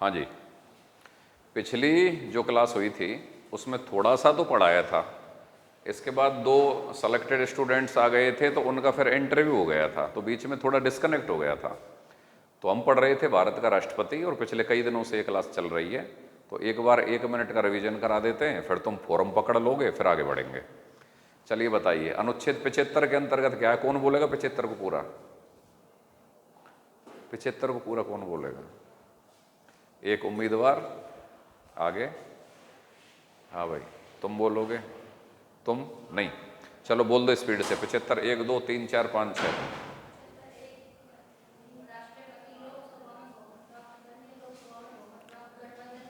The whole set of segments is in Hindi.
हाँ जी, पिछली जो क्लास हुई थी उसमें थोड़ा सा तो पढ़ाया था, इसके बाद दो सेलेक्टेड स्टूडेंट्स आ गए थे तो उनका फिर इंटरव्यू हो गया था, तो बीच में थोड़ा डिस्कनेक्ट हो गया था। तो हम पढ़ रहे थे भारत का राष्ट्रपति और पिछले कई दिनों से ये क्लास चल रही है, तो एक बार 1 मिनट का रिवीजन करा देते हैं, फिर तुम फॉर्म पकड़ लोगे, फिर आगे बढ़ेंगे। चलिए बताइए, अनुच्छेद 75 के अंतर्गत क्या है? कौन बोलेगा 75 को पूरा? 75 को पूरा कौन बोलेगा? एक उम्मीदवार आगे। हाँ भाई, तुम बोलोगे? तुम नहीं, चलो बोल दो स्पीड से। 75, 1 2 3 4 5 6।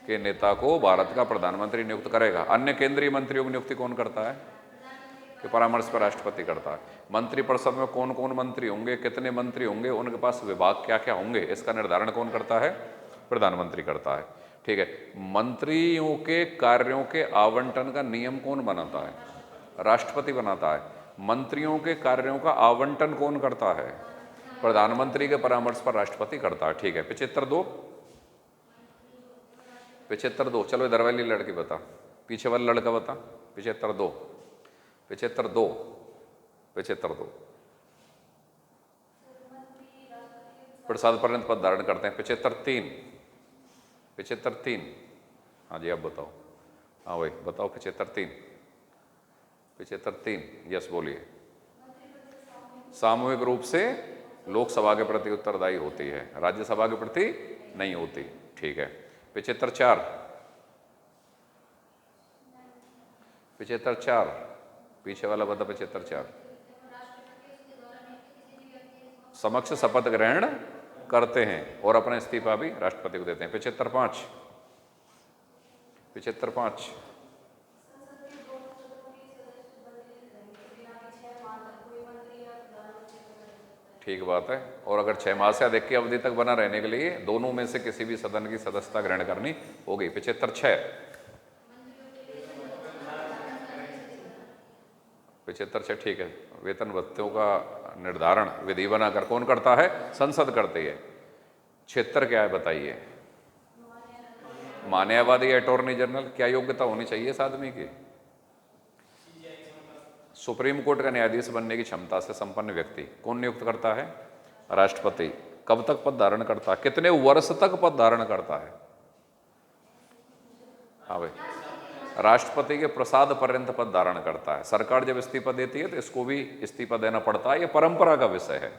के नेता को भारत का प्रधानमंत्री नियुक्त करेगा। अन्य केंद्रीय मंत्रियों की नियुक्ति कौन करता है? के परामर्श पर राष्ट्रपति करता है। मंत्रिपरिषद में कौन कौन मंत्री होंगे, कितने मंत्री होंगे, उनके पास विभाग क्या क्या होंगे, इसका निर्धारण कौन करता है? प्रधानमंत्री करता है। ठीक है, मंत्रियों के कार्यों के आवंटन का नियम कौन बनाता है? राष्ट्रपति बनाता है। मंत्रियों के कार्यों का आवंटन कौन करता है? प्रधानमंत्री के परामर्श पर राष्ट्रपति करता है। ठीक है, 75 2 चलो इधर वाली लड़की बता, पीछे वाला लड़का बता। 75 2 प्रसाद पर्यंत पद धारण करते हैं। 75 3। हाँ जी, आप बताओ। हाँ भाई बताओ, 75 3। यस बोलिए। सामूहिक रूप से लोकसभा के प्रति उत्तरदायी होती है, राज्यसभा के प्रति नहीं होती। ठीक है, 75 4। पीछे वाला बता। 75 4 समक्ष शपथ ग्रहण करते हैं और अपना इस्तीफा भी राष्ट्रपति को देते हैं। 75 5। ठीक बात है, और अगर 6 माह से अधिक की अवधि तक बना रहने के लिए दोनों में से किसी भी सदन की सदस्यता ग्रहण करनी होगी। 75 6। 75 6 ठीक है। वेतन भत्तों का निर्धारण विधि बनाकर कौन करता है? संसद करती है। 76 क्या है बताइए? मान्यवादी अटॉर्नी जनरल। क्या योग्यता होनी चाहिए इस आदमी की? सुप्रीम कोर्ट का न्यायाधीश बनने की क्षमता से संपन्न व्यक्ति कौन नियुक्त करता है? राष्ट्रपति। कब तक पद धारण करता है? कितने वर्ष तक पद धारण करता है? हाँ भाई, राष्ट्रपति के प्रसाद पर्यंत पद धारण करता है। सरकार जब इस्तीफा देती है तो इसको भी इस्तीफा देना पड़ता है, ये परंपरा का विषय है।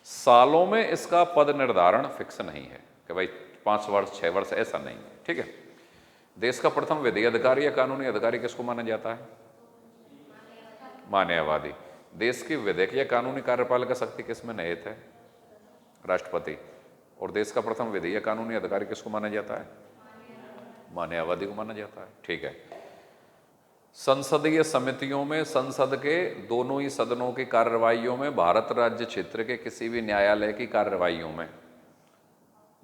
सालों में इसका पद निर्धारण फिक्स नहीं है कि भाई 5 वर्ष 6 वर्ष, ऐसा नहीं है। ठीक है, देश का प्रथम विधि अधिकारी या कानूनी अधिकारी किसको माना जाता है? मान्यवादी। देश की विधिक या कानूनी कार्यपालिका शक्ति किस में निहित है? राष्ट्रपति। और देश का प्रथम विधि या कानूनी अधिकारी किसको माना जाता है? मान्यवादी को माना जाता है। ठीक है, संसदीय समितियों में संसद के दोनों ही सदनों की कार्यवाहियों में भारत राज्य क्षेत्र के किसी भी न्यायालय की कार्यवाहियों में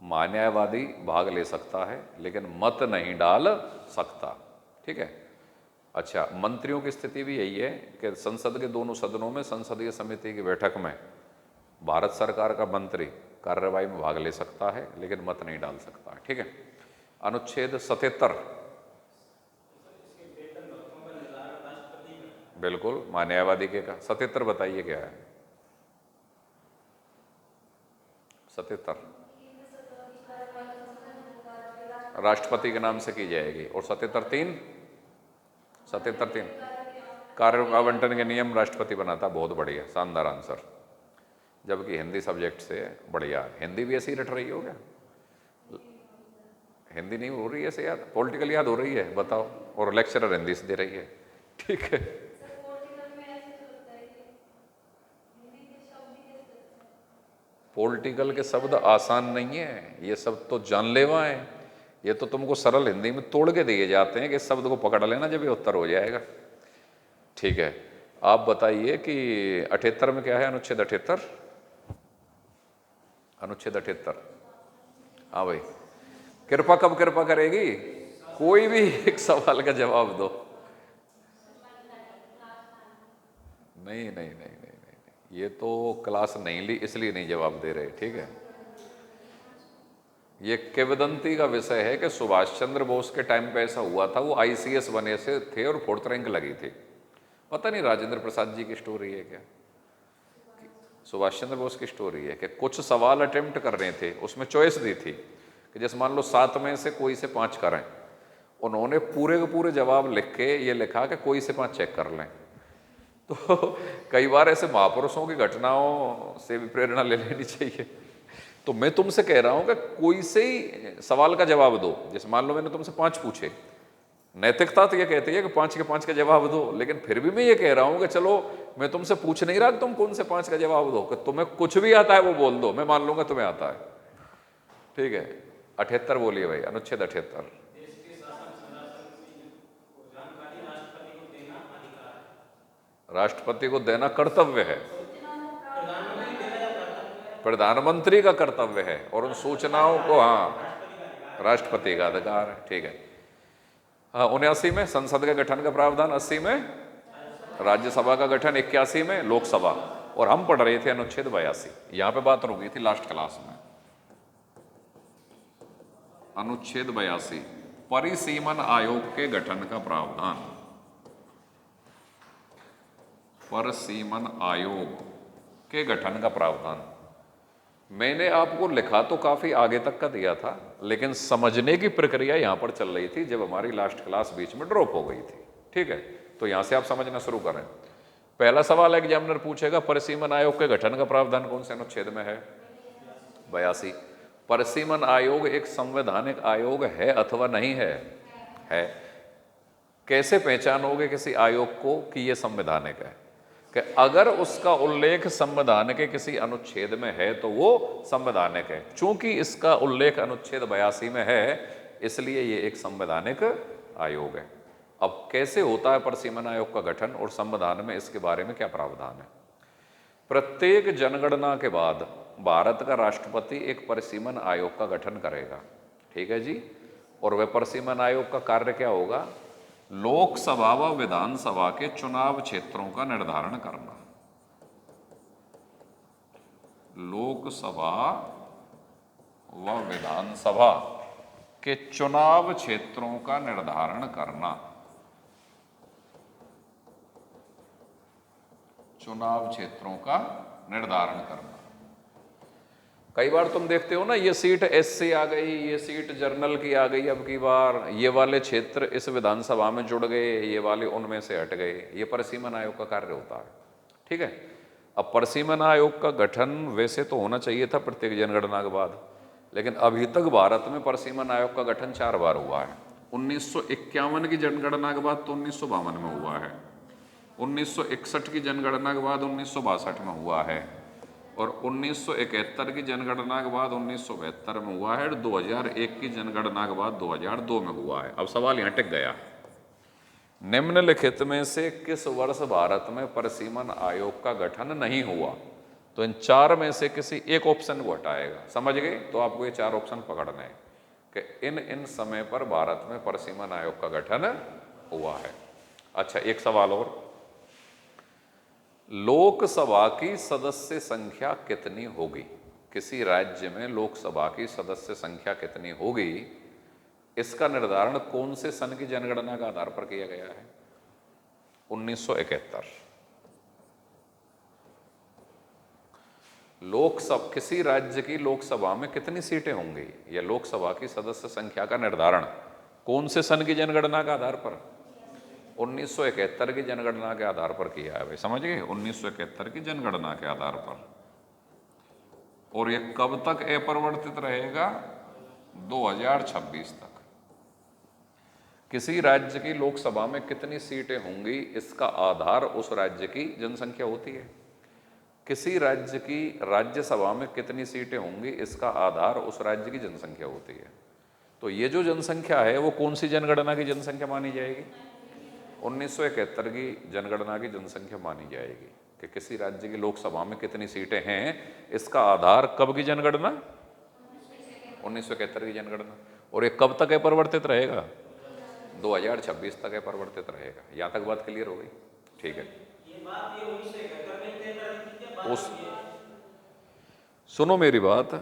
मान्यवादी भाग ले सकता है, लेकिन मत नहीं डाल सकता। ठीक है, अच्छा, मंत्रियों की स्थिति भी यही है कि संसद के दोनों सदनों में संसदीय समिति की बैठक में भारत सरकार का मंत्री कार्यवाही में भाग ले सकता है, लेकिन मत नहीं डाल सकता। ठीक है, अनुच्छेद 77। बिल्कुल, मान्यवादी के का 77 बताइए क्या है? 77 राष्ट्रपति के नाम से की जाएगी। और 77 3 कार्य आवंटन के नियम राष्ट्रपति बनाता। बहुत बढ़िया, शानदार आंसर। जबकि हिंदी सब्जेक्ट से बढ़िया। हिंदी भी ऐसी रट रही हो क्या? हिंदी नहीं हो रही है ऐसे याद? पॉलिटिकल याद हो रही है बताओ, और लेक्चरर हिंदी से दे रही है। ठीक है, पॉलिटिकल के शब्द आसान नहीं है, ये सब तो जानलेवा है। ये तो तुमको सरल हिंदी में तोड़ के दिए जाते हैं कि इस शब्द को पकड़ लेना, जब ये उत्तर हो जाएगा। ठीक है, आप बताइए कि 78 में क्या है? अनुच्छेद 78। अनुच्छेद 78। हाँ भाई, कृपा कब कृपा करेगी? कोई भी एक सवाल का जवाब दो। नहीं नहीं नहीं नहीं नहीं, नहीं। ये तो क्लास नहीं ली इसलिए नहीं जवाब दे रहे। ठीक है, ये किंवदंती का विषय है कि सुभाष चंद्र बोस के टाइम पे ऐसा हुआ था, वो आईसीएस बने से थे और 4th रैंक लगी थी। पता नहीं राजेंद्र प्रसाद जी की स्टोरी है क्या, सुभाष चंद्र बोस की स्टोरी है कि कुछ सवाल अटेम्प्ट कर रहे थे, उसमें चॉइस दी थी कि जैसे मान लो 7 में से कोई से 5 करें, उन्होंने पूरे के पूरे जवाब लिख के ये लिखा कि कोई से 5 चेक कर लें। तो कई बार ऐसे महापुरुषों की घटनाओं से भी प्रेरणा ले लेनी चाहिए। तो मैं तुमसे कह रहा हूं कि कोई से ही सवाल का जवाब दो। जैसे मान लो मैंने तुमसे 5 पूछे, नैतिकता तो ये कहती है कि 5 के 5 का जवाब दो, लेकिन फिर भी मैं ये कह रहा हूं कि चलो मैं तुमसे पूछ नहीं रहा कि तुम कौन से 5 का जवाब दो, कि तुम्हें कुछ भी आता है वो बोल दो, मैं मान लूंगा तुम्हें आता है। ठीक है, 78 बोलिए भाई, अनुच्छेद 78। राष्ट्रपति को देना कर्तव्य है, प्रधानमंत्री का कर्तव्य है, और उन सूचनाओं को, हाँ, राष्ट्रपति का अधिकार है। ठीक है। हाँ, 79 में संसद के गठन का प्रावधान, 80 में राज्यसभा का गठन, 81 में लोकसभा, और हम पढ़ रहे थे अनुच्छेद 82। यहां पे बात रुकी थी लास्ट क्लास में। अनुच्छेद 82 परिसीमन आयोग के गठन का प्रावधान। परिसीमन आयोग के गठन का प्रावधान मैंने आपको लिखा तो काफी आगे तक का दिया था, लेकिन समझने की प्रक्रिया यहां पर चल रही थी जब हमारी लास्ट क्लास बीच में ड्रॉप हो गई थी। ठीक है, तो यहां से आप समझना शुरू करें। पहला सवाल एग्जामिनर पूछेगा, परिसीमन आयोग के गठन का प्रावधान कौन से अनुच्छेद में है? 82। परिसीमन आयोग एक संवैधानिक आयोग है अथवा नहीं है? है। कैसे पहचानोगे किसी आयोग को कि यह संवैधानिक है? कि अगर उसका उल्लेख संविधान के किसी अनुच्छेद में है तो वो संवैधानिक है। चूंकि इसका उल्लेख अनुच्छेद 82 में है, इसलिए ये एक संवैधानिक आयोग है। अब कैसे होता है परिसीमन आयोग का गठन और संविधान में इसके बारे में क्या प्रावधान है? प्रत्येक जनगणना के बाद भारत का राष्ट्रपति एक परिसीमन आयोग का गठन करेगा। ठीक है जी। और वह परिसीमन आयोग का कार्य क्या होगा? लोकसभा व विधानसभा के चुनाव क्षेत्रों का निर्धारण करना। लोकसभा व विधानसभा के चुनाव क्षेत्रों का निर्धारण करना। चुनाव क्षेत्रों का निर्धारण करना। कई बार तुम देखते हो ना, ये सीट एससी आ गई, ये सीट जर्नल की आ गई, अब की बार ये वाले क्षेत्र इस विधानसभा में जुड़ गए, ये वाले उनमें से हट गए। ये परिसीमन आयोग का कार्य होता है। ठीक है। अब परिसीमन आयोग का गठन वैसे तो होना चाहिए था प्रत्येक जनगणना के बाद, लेकिन अभी तक भारत में परिसीमन आयोग का गठन 4 बार हुआ है। 1951 की जनगणना के बाद तो 1952 में हुआ है, 1961 की जनगणना के बाद 1962 में हुआ है, और 1971 की जनगणना के बाद 1972 में हुआ है, और 2001 की जनगणना के बाद 2002 में हुआ है। अब सवाल यहाँ टिक गया, निम्नलिखित में से किस वर्ष भारत में परिसीमन आयोग का गठन नहीं हुआ? तो इन 4 में से किसी एक ऑप्शन को हटाएगा। समझ गए? तो आपको ये 4 ऑप्शन पकड़ने हैं कि इन समय पर भारत में परिसीमन आयोग का गठन हुआ है। अच्छा, एक सवाल और, लोकसभा की सदस्य संख्या कितनी होगी? किसी राज्य में लोकसभा की सदस्य संख्या कितनी होगी, इसका निर्धारण कौन से सन की जनगणना के आधार पर किया गया है? 1971। लोकसभा, किसी राज्य की लोकसभा में कितनी सीटें होंगी या लोकसभा की सदस्य संख्या का निर्धारण कौन से सन की जनगणना के आधार पर? 1971 की जनगणना के आधार पर किया है भाई, समझ गए? 1971 की जनगणना के आधार पर। और यह कब तक अपरिवर्तित रहेगा? 2026 तक। किसी राज्य की लोकसभा में कितनी सीटें होंगी, इसका आधार उस राज्य की जनसंख्या होती है। किसी राज्य की राज्यसभा में कितनी सीटें होंगी, इसका आधार उस राज्य की जनसंख्या होती है। तो ये जो जनसंख्या है वो कौन सी जनगणना की जनसंख्या मानी जाएगी? 1971 की जनगणना की जनसंख्या मानी जाएगी कि किसी राज्य की लोकसभा में कितनी सीटें हैं, इसका आधार कब की जनगणना? 1971 की जनगणना। और ये कब तक अपरिवर्तित रहेगा? 2026 तक अपरिवर्तित रहेगा। यहाँ तक बात क्लियर हो गई? ठीक है। उस सुनो मेरी बात,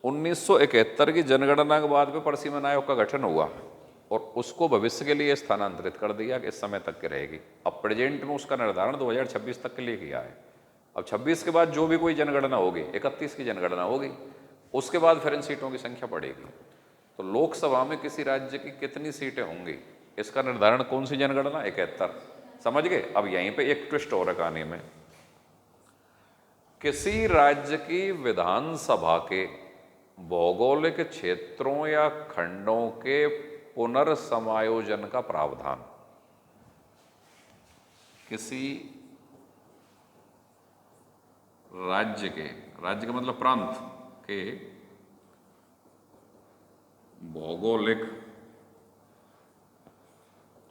1971 की जनगणना के बाद में परसीमन आयोग का गठन हुआ और उसको भविष्य के लिए स्थानांतरित कर दिया कि इस समय तक की रहेगी। अब प्रेजेंट में उसका निर्धारण 2026 तक के लिए किया है। अब 26 के बाद जो भी कोई जनगणना होगी, 31 की जनगणना होगी, उसके बाद फिर इन सीटों की संख्या बढ़ेगी। तो लोकसभा में किसी राज्य की कितनी सीटें होंगी इसका निर्धारण कौन सी जनगणना? 71। समझ गए? अब यहीं पे एक ट्विस्ट हो रहा कहानी में। किसी राज्य की विधानसभा के भौगोलिक क्षेत्रों या खंडों के पुनर्समायोजन का प्रावधान। किसी राज्य का मतलब प्रांत के भौगोलिक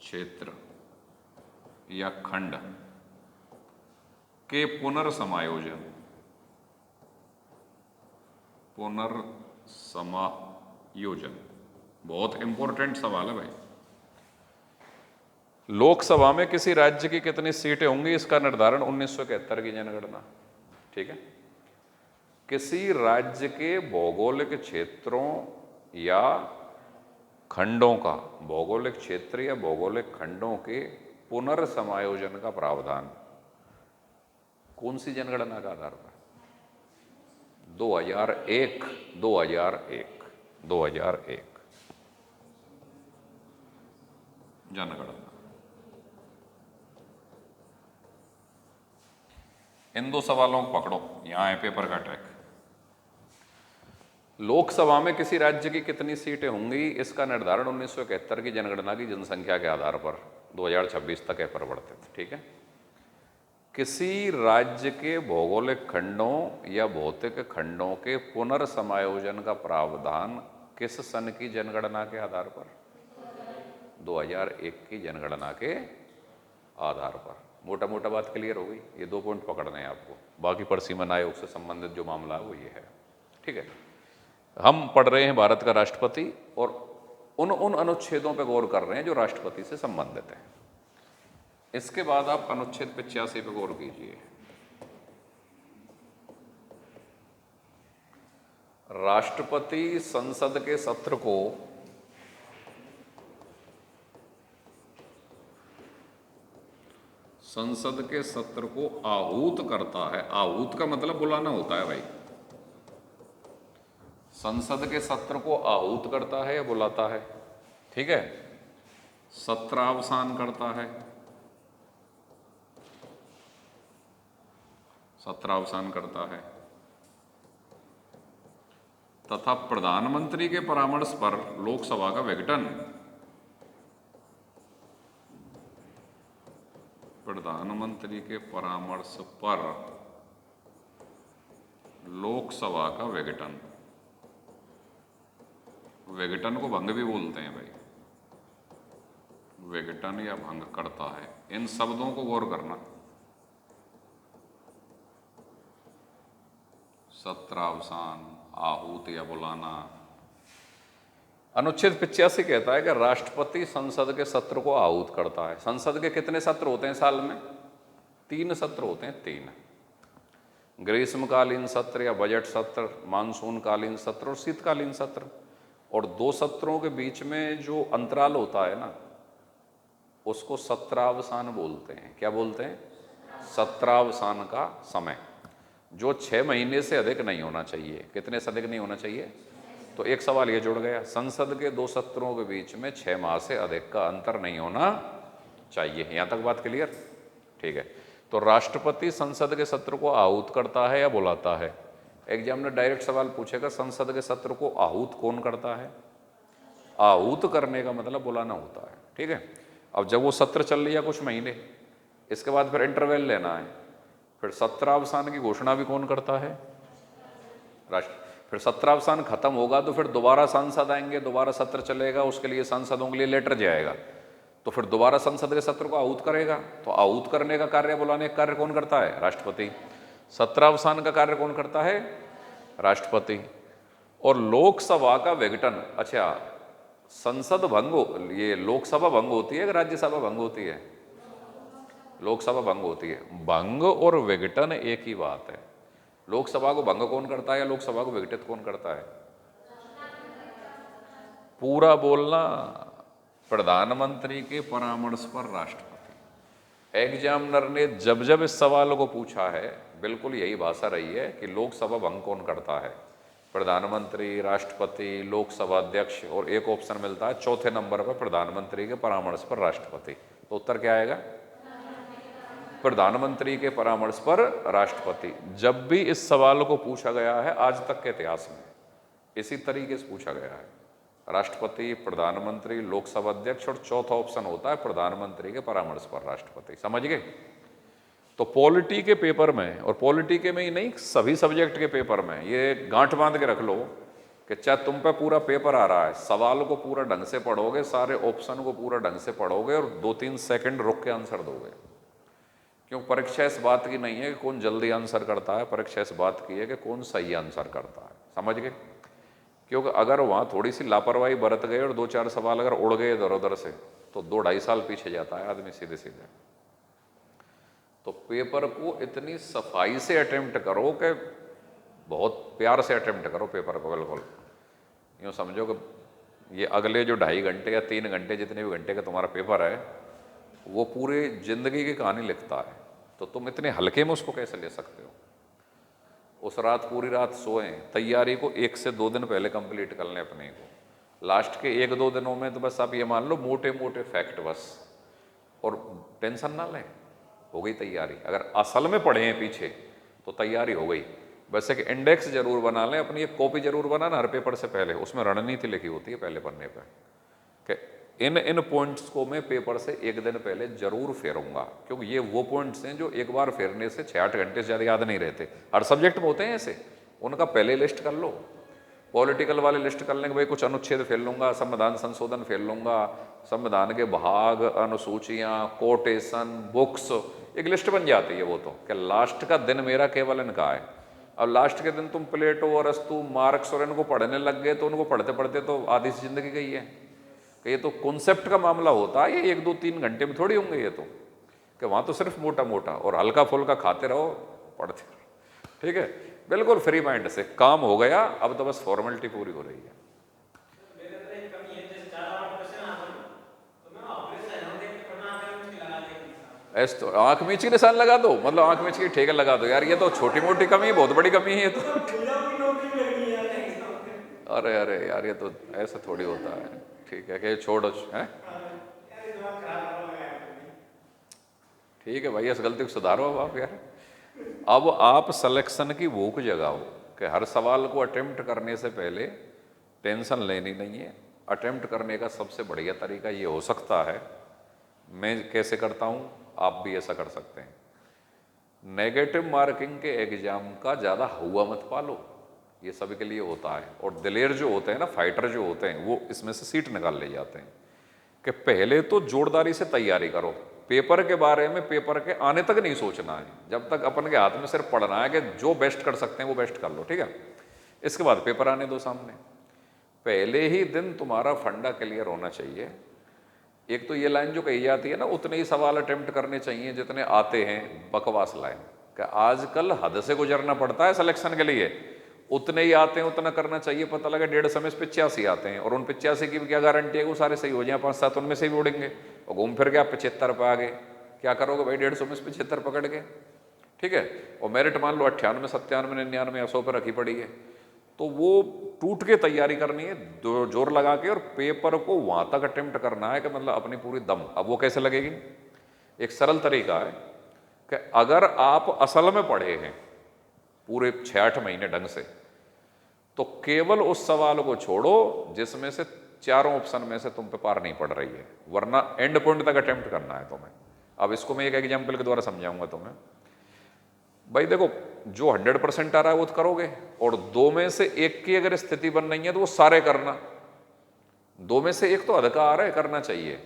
क्षेत्र या खंड के पुनर्समायोजन बहुत इंपॉर्टेंट सवाल है भाई। लोकसभा में किसी राज्य की कितनी सीटें होंगी इसका निर्धारण 1971 की जनगणना। ठीक है? किसी राज्य के भौगोलिक क्षेत्रों या खंडों का, भौगोलिक क्षेत्र या भौगोलिक खंडों के पुनर्समायोजन का प्रावधान कौन सी जनगणना का आधार पर? 2001 जनगणना। इन दो सवालों को पकड़ो, यहां है पेपर का ट्रैक। लोकसभा में किसी राज्य की कितनी सीटें होंगी इसका निर्धारण 1971 की जनगणना की जनसंख्या के आधार पर 2026 तक पर बढ़ते थे। ठीक है? किसी राज्य के भौगोलिक खंडों या भौतिक खंडों के पुनर्समायोजन का प्रावधान किस सन की जनगणना के आधार पर? 2001 की जनगणना के आधार पर। मोटा मोटा बात क्लियर हो गई। ये 2 पॉइंट पकड़ने हैं आपको, बाकी परसीमन आयोग से संबंधित जो मामला है वो ये है। ठीक है? हम पढ़ रहे हैं भारत का राष्ट्रपति और उन अनुच्छेदों पर गौर कर रहे हैं जो राष्ट्रपति से संबंधित है। इसके बाद आप अनुच्छेद 85 पे गौर कीजिए। राष्ट्रपति संसद के सत्र को आहूत करता है। आहूत का मतलब बुलाना होता है भाई। संसद के सत्र को आहूत करता है या बुलाता है? ठीक है? सत्रावसान करता है, सत्रावसान करता है तथा प्रधानमंत्री के परामर्श पर लोकसभा का विघटन, प्रधानमंत्री के परामर्श पर लोकसभा का विघटन, विघटन को भंग भी बोलते हैं भाई, विघटन या भंग करता है। इन शब्दों को गौर करना। सत्रावसान, आहूत या बुलाना। अनुच्छेद 85 कहता है कि राष्ट्रपति संसद के सत्र को आहूत करता है। संसद के कितने सत्र होते हैं साल में? 3 सत्र होते हैं, 3। ग्रीष्मकालीन सत्र या बजट सत्र, मानसून कालीन सत्र और शीतकालीन सत्र। और 2 सत्रों के बीच में जो अंतराल होता है ना, उसको सत्रावसान बोलते हैं। क्या बोलते हैं? सत्रावसान का समय, जो 6 महीने से अधिक नहीं होना चाहिए। कितने से अधिक नहीं होना चाहिए? तो एक सवाल ये जुड़ गया, संसद के 2 सत्रों के बीच में 6 माह से अधिक का अंतर नहीं होना चाहिए। यहां तक बात क्लियर? ठीक है। तो राष्ट्रपति संसद के सत्र को आहूत करता है या बुलाता है? एग्जाम में डायरेक्ट सवाल पूछेगा, संसद के सत्र को आहूत कौन करता है? आहूत करने का मतलब बुलाना होता है। ठीक है? अब जब वो सत्र चल लिया कुछ महीने, इसके बाद फिर इंटरवेल लेना है, फिर सत्रावसान की घोषणा भी कौन करता है? राष्ट्र। फिर सत्रावसान खत्म होगा तो फिर दोबारा सांसद आएंगे, दोबारा सत्र चलेगा, उसके लिए सांसदों के लिए लेटर जाएगा, तो फिर दोबारा संसद के सत्र को आहूत करेगा। तो आहूत करने का कार्य, बुलाने का कार्य कौन करता है? राष्ट्रपति। सत्रावसान का कार्य कौन करता है? राष्ट्रपति। और लोकसभा का विघटन, अच्छा संसद भंग, ये लोकसभा भंग होती है कि राज्यसभा भंग होती है? लोकसभा भंग होती है। भंग और विघटन एक ही बात है। लोकसभा को भंग कौन करता है या लोकसभा को विघटित कौन करता है? पूरा बोलना। प्रधानमंत्री के परामर्श पर राष्ट्रपति। एग्जामिनर ने जब जब इस सवाल को पूछा है बिल्कुल यही भाषा रही है कि लोकसभा भंग कौन करता है? प्रधानमंत्री, राष्ट्रपति, लोकसभा अध्यक्ष, और एक ऑप्शन मिलता है चौथे नंबर पर प्रधानमंत्री के परामर्श पर राष्ट्रपति। तो उत्तर क्या आएगा? प्रधानमंत्री के परामर्श पर राष्ट्रपति। जब भी इस सवाल को पूछा गया है आज तक के इतिहास में इसी तरीके से पूछा गया है। राष्ट्रपति, प्रधानमंत्री, लोकसभा अध्यक्ष, और चौथा ऑप्शन होता है प्रधानमंत्री के परामर्श पर राष्ट्रपति। समझ गए? तो पॉलिटी के पेपर में, और पॉलिटी के में ही नहीं सभी सब्जेक्ट के पेपर में ये गांठ बांध के रख लो कि चाहे तुम पे पूरा पेपर आ रहा है, सवाल को पूरा ढंग से पढ़ोगे, सारे ऑप्शन को पूरा ढंग से पढ़ोगे और 2-3 सेकंड रुक के आंसर दोगे। क्यों? परीक्षा इस बात की नहीं है कि कौन जल्दी आंसर करता है, परीक्षा इस बात की है कि कौन सही आंसर करता है। समझ गए? क्योंकि अगर वहाँ थोड़ी सी लापरवाही बरत गए और 2-4 सवाल अगर उड़ गए इधर उधर से तो 2-2.5 साल पीछे जाता है आदमी सीधे सीधे। तो पेपर को इतनी सफाई से अटेम्प्ट करो कि बहुत प्यार से अटेम्प्ट करो पेपर को। बिल्कुल यूँ समझो कि ये अगले जो 2.5 घंटे या 3 घंटे जितने भी घंटे का तुम्हारा पेपर है वो पूरे जिंदगी की कहानी लिखता है। तो तुम इतने हल्के में उसको कैसे ले सकते हो? उस रात पूरी रात सोएं, तैयारी को 1 से 2 दिन पहले कंप्लीट कर लें अपने को। लास्ट के 1-2 दिनों में तो बस आप ये मान लो मोटे मोटे फैक्ट बस, और टेंशन ना लें, हो गई तैयारी। अगर असल में पढ़े हैं पीछे तो तैयारी हो गई। बस एक इंडेक्स जरूर बना लें, अपनी एक कॉपी जरूर बनाना हर पेपर से पहले, उसमें रणनीति लिखी होती है पहले पन्ने पर कि इन पॉइंट्स को मैं पेपर से 1 दिन पहले जरूर फेरूंगा, क्योंकि ये वो पॉइंट्स हैं जो एक बार फेरने से 6-8 घंटे से ज़्यादा याद नहीं रहते। हर सब्जेक्ट में होते हैं ऐसे, उनका पहले लिस्ट कर लो। पॉलिटिकल वाले लिस्ट कर लें कि भाई कुछ अनुच्छेद फेर लूंगा, संविधान संशोधन फेर लूंगा, संविधान के भाग, अनुसूचियाँ, कोटेशन, बुक्स, एक लिस्ट बन जाती है वो। तो क्या लास्ट का दिन मेरा केवल इनका है। अब लास्ट के दिन तुम प्लेटो, अरस्तु, मार्क्स और इनको पढ़ने लग गए तो उनको पढ़ते पढ़ते तो आधी सी जिंदगी गई है। कि ये तो कॉन्सेप्ट का मामला होता है, ये 1-2-3 घंटे में थोड़ी होंगे ये तो, कि वहाँ तो सिर्फ मोटा मोटा और हल्का फुल्का खाते रहो, पढ़ते रहो। ठीक है, बिल्कुल फ्री माइंड से काम हो गया। अब तो बस फॉर्मेलिटी पूरी हो रही है। ऐसे तो आंख मीच के निशान लगा दो, मतलब आंख मीच के ठेके लगा दो यार, ये तो छोटी मोटी कमी है, बहुत बड़ी कमी है ये तो। अरे अरे यार ये तो ऐसा थोड़ी होता है। ठीक है कि छोड़ो है, ठीक है भाई, इस गलती को सुधारो अब आप यार। अब आप सिलेक्शन की भूख जगाओ कि हर सवाल को अटेम्प्ट करने से पहले टेंशन लेनी नहीं है। अटेम्प्ट करने का सबसे बढ़िया तरीका ये हो सकता है, मैं कैसे करता हूँ आप भी ऐसा कर सकते हैं। नेगेटिव मार्किंग के एग्जाम का ज़्यादा हुआ मत पालो, ये सभी के लिए होता है। और दिलेर जो होते हैं ना, फाइटर जो होते हैं, वो इसमें से सीट निकाल ले जाते हैं। कि पहले तो जोरदारी से तैयारी करो, पेपर के बारे में पेपर के आने तक नहीं सोचना है, जब तक अपन के हाथ में सिर्फ पढ़ना है कि जो बेस्ट कर सकते हैं वो बेस्ट कर लो। ठीक है, इसके बाद पेपर आने दो सामने। पहले ही दिन तुम्हारा फंडा क्लियर होना चाहिए। एक तो ये लाइन जो कही जाती है ना, उतने ही सवाल अटेम्प्ट करने चाहिए जितने आते हैं, बकवास लाइन। कि आजकल हद से गुजरना पड़ता है सिलेक्शन के लिए, उतने ही आते हैं उतना करना चाहिए। पता लगा 150 में 85 आते हैं, और उन 85 की भी क्या गारंटी है वो सारे सही हो जाए, 5-7 उनमें से भी उड़ेंगे, और घूम फिर के आप 75 पे आ गए। क्या करोगे भाई 150 में 75 पकड़ के? ठीक है, और मेरिट मान लो 98, 97, 99 या 100 पर रखी पड़ी है, तो वो टूट के तैयारी करनी है, जोर लगा के, और पेपर को वहाँ तक अटेम्प्ट करना है कि मतलब अपनी पूरी दम। अब वो कैसे लगेगी? एक सरल तरीका है कि अगर आप असल में पढ़े हैं पूरे 6-8 महीने ढंग से, तो केवल उस सवाल को छोड़ो जिसमें से 4 ऑप्शन में से तुम पे पार नहीं पड़ रही है, वरना एंड पॉइंट तक अटेम्प्ट करना है तुम्हें। अब इसको मैं एक एग्जाम्पल के द्वारा समझाऊंगा तुम्हें। भाई देखो, जो 100% आ रहा है वो तो करोगे, और 2 में से 1 की अगर स्थिति बन रही है तो वो सारे करना। 2 में से 1 तो अधिक आ रहा है, करना चाहिए।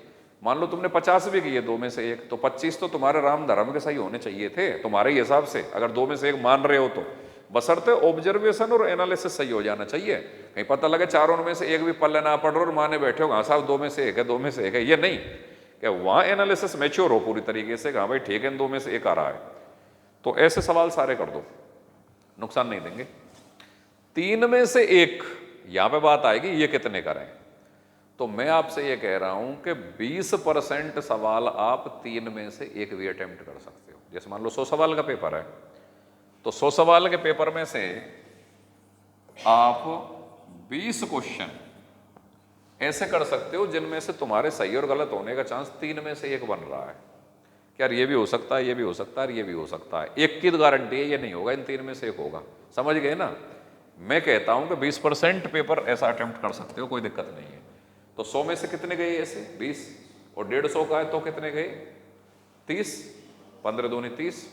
मान लो तुमने 50 भी किए 2 में से 1, तो 25 तो तुम्हारे राम धर्म के सही होने चाहिए थे तुम्हारे ही हिसाब से, अगर 2 में से 1 मान रहे हो तो। बशर्ते ऑब्जर्वेशन और एनालिसिस सही हो जाना चाहिए। कहीं पता लगे 4 में से 1 भी पल्ले ना पड़ रहा और माने बैठे हो, हाँ साहब 2 में से 1 है, 2 में से 1 है, ये नहीं। क्या वहाँ एनालिसिस मैच्योर हो पूरी तरीके से, हाँ भाई ठीक है 2 में से 1 आ रहा है, तो ऐसे सवाल सारे कर दो। नुकसान नहीं देंगे। 3 में से 1, यहां पे बात आएगी ये कितने करें। तो मैं आपसे ये कह रहा हूं कि 20% सवाल आप 3 में से 1 भी अटेम्प्ट कर सकते हो। जैसे मान लो 100 सवाल का पेपर है, तो 100 सवाल के पेपर में से आप 20 क्वेश्चन ऐसे कर सकते हो जिनमें से तुम्हारे सही और गलत होने का चांस 3 में से 1 बन रहा है। क्या ये भी हो सकता है, ये भी हो सकता है, ये भी हो सकता है। 1 की तो गारंटी है ये नहीं होगा, इन 3 में से 1 होगा। समझ गए ना? मैं कहता हूं कि 20% पेपर ऐसा अटेम्प्ट कर सकते हो, कोई दिक्कत नहीं है। तो 100 में से कितने गए ऐसे? 20। और 150 का है तो कितने गए? 30। 15 दूनी 30।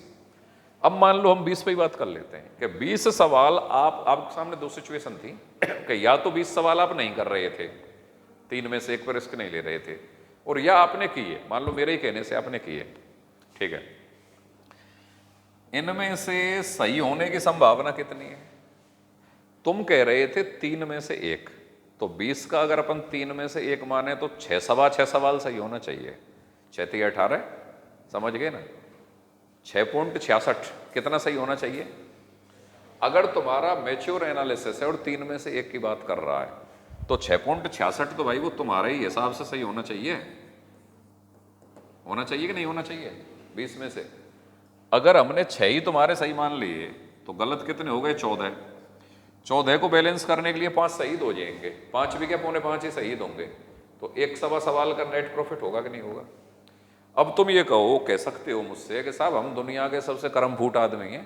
अब मान लो हम 20 पे ही बात कर लेते हैं कि 20 सवाल आपके सामने दो सिचुएशन थी कि या तो 20 सवाल आप नहीं कर रहे थे, 3 में से 1 पर रिस्क नहीं ले रहे थे, और या आपने किए, मान लो मेरे ही कहने से आपने किए, ठीक है। इनमें से सही होने की संभावना कितनी है? तुम कह रहे थे 3 में से 1, तो 20 का अगर अपन 3 में से 1 माने तो 6 सवाल सही होना चाहिए। 6 3 18, समझ गए ना? 6.66 कितना सही होना चाहिए? अगर तुम्हारा मैच्योर एनालिसिस है और 3 में से 1 की बात कर रहा है तो 6.66 तो भाई वो तुम्हारे ही हिसाब से सही होना चाहिए। होना चाहिए कि नहीं होना चाहिए? 20 में से अगर हमने 6 ही तुम्हारे सही मान लिए तो गलत कितने हो गए? 14। 14 को बैलेंस करने के लिए 5 शहीद हो जाएंगे। 5 भी क्या, 4.25 ही शहीद होंगे। तो 1 सवा सवाल का नेट प्रॉफिट होगा कि नहीं होगा? अब तुम ये कह सकते हो मुझसे कि साहब हम दुनिया के सबसे कर्म फूट आदमी हैं,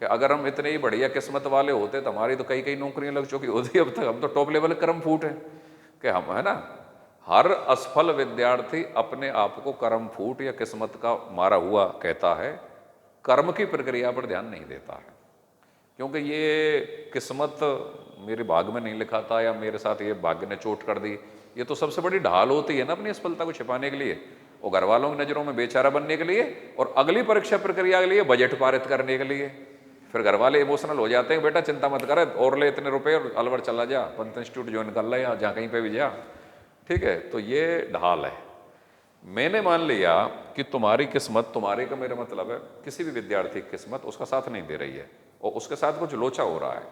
कि अगर हम इतने ही बढ़िया किस्मत वाले होते तो हमारी तो कई कई नौकरियां लग चुकी होती। अब तक हम तो टॉप लेवल कर्म फूट है कि हम, है ना? हर असफल विद्यार्थी अपने आप को कर्म फूट या किस्मत का मारा हुआ कहता है, कर्म की प्रक्रिया पर ध्यान नहीं देता है। क्योंकि ये किस्मत मेरे भाग में नहीं लिखा था या मेरे साथ ये भाग्य ने चोट कर दी, ये तो सबसे बड़ी ढाल होती है ना अपनी असफलता को छिपाने के लिए, और घर वालों की नज़रों में बेचारा बनने के लिए, और अगली परीक्षा प्रक्रिया के लिए बजट पारित करने के लिए। फिर घर वाले इमोशनल हो जाते हैं, बेटा चिंता मत कर और ले इतने रुपए और अलवर चला जा, पंत इंस्टीट्यूट ज्वाइन कर ले, या जहाँ कहीं पे भी जा, ठीक है। तो ये ढाल है। मैंने मान लिया कि तुम्हारी किस्मत, तुम्हारे का मेरा मतलब है किसी भी विद्यार्थी की किस्मत उसका साथ नहीं दे रही है और उसके साथ कुछ लोचा हो रहा है।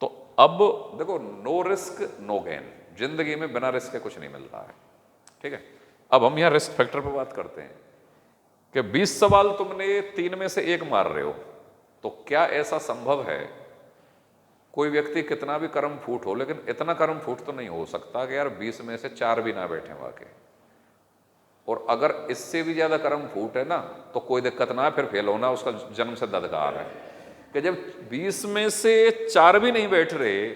तो अब देखो, नो रिस्क नो गेन, जिंदगी में बिना रिस्क के कुछ नहीं मिलता है, ठीक है। अब हम यहाँ रिस्क फैक्टर पर बात करते हैं कि 20 सवाल तुमने 3 में से 1 मार रहे हो, तो क्या ऐसा संभव है कोई व्यक्ति कितना भी कर्म फूट हो, लेकिन इतना कर्म फूट तो नहीं हो सकता कि यार 20 में से 4 भी ना बैठे वाकई। और अगर इससे भी ज्यादा कर्म फूट है ना तो कोई दिक्कत ना है, फिर फेल होना उसका जन्म सिद्ध अधिकार है। कि जब 20 में से 4 भी नहीं बैठ रहे,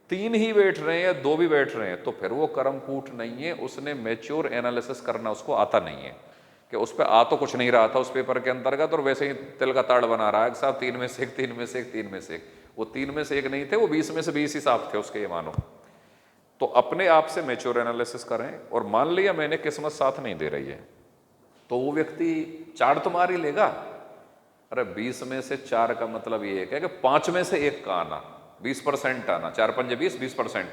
3 ही बैठ रहे हैं या 2 भी बैठ रहे हैं, तो फिर वो कर्म फूट नहीं है, उसने मैच्योर एनालिसिस करना उसको आता नहीं है। कि उस पर आ तो कुछ नहीं रहा था उस पेपर के अंतर्गत, और वैसे ही तिल का ताड़ बना रहा है साहब 3 में से 1, 3 में से 1, 3 में से 1। वो 3 में से 1 नहीं थे, वो 20 में से 20 ही साफ थे उसके, ये मानो। तो अपने आप से मैच्योर एनालिसिस करें, और मान लिया मैंने किस्मत साथ नहीं दे रही है, तो वो व्यक्ति 4 तो मार ही लेगा। अरे 20 में से 4 का मतलब ये है कि 5 में से 1 का आना, 20% आना, 4 5 20, 20%।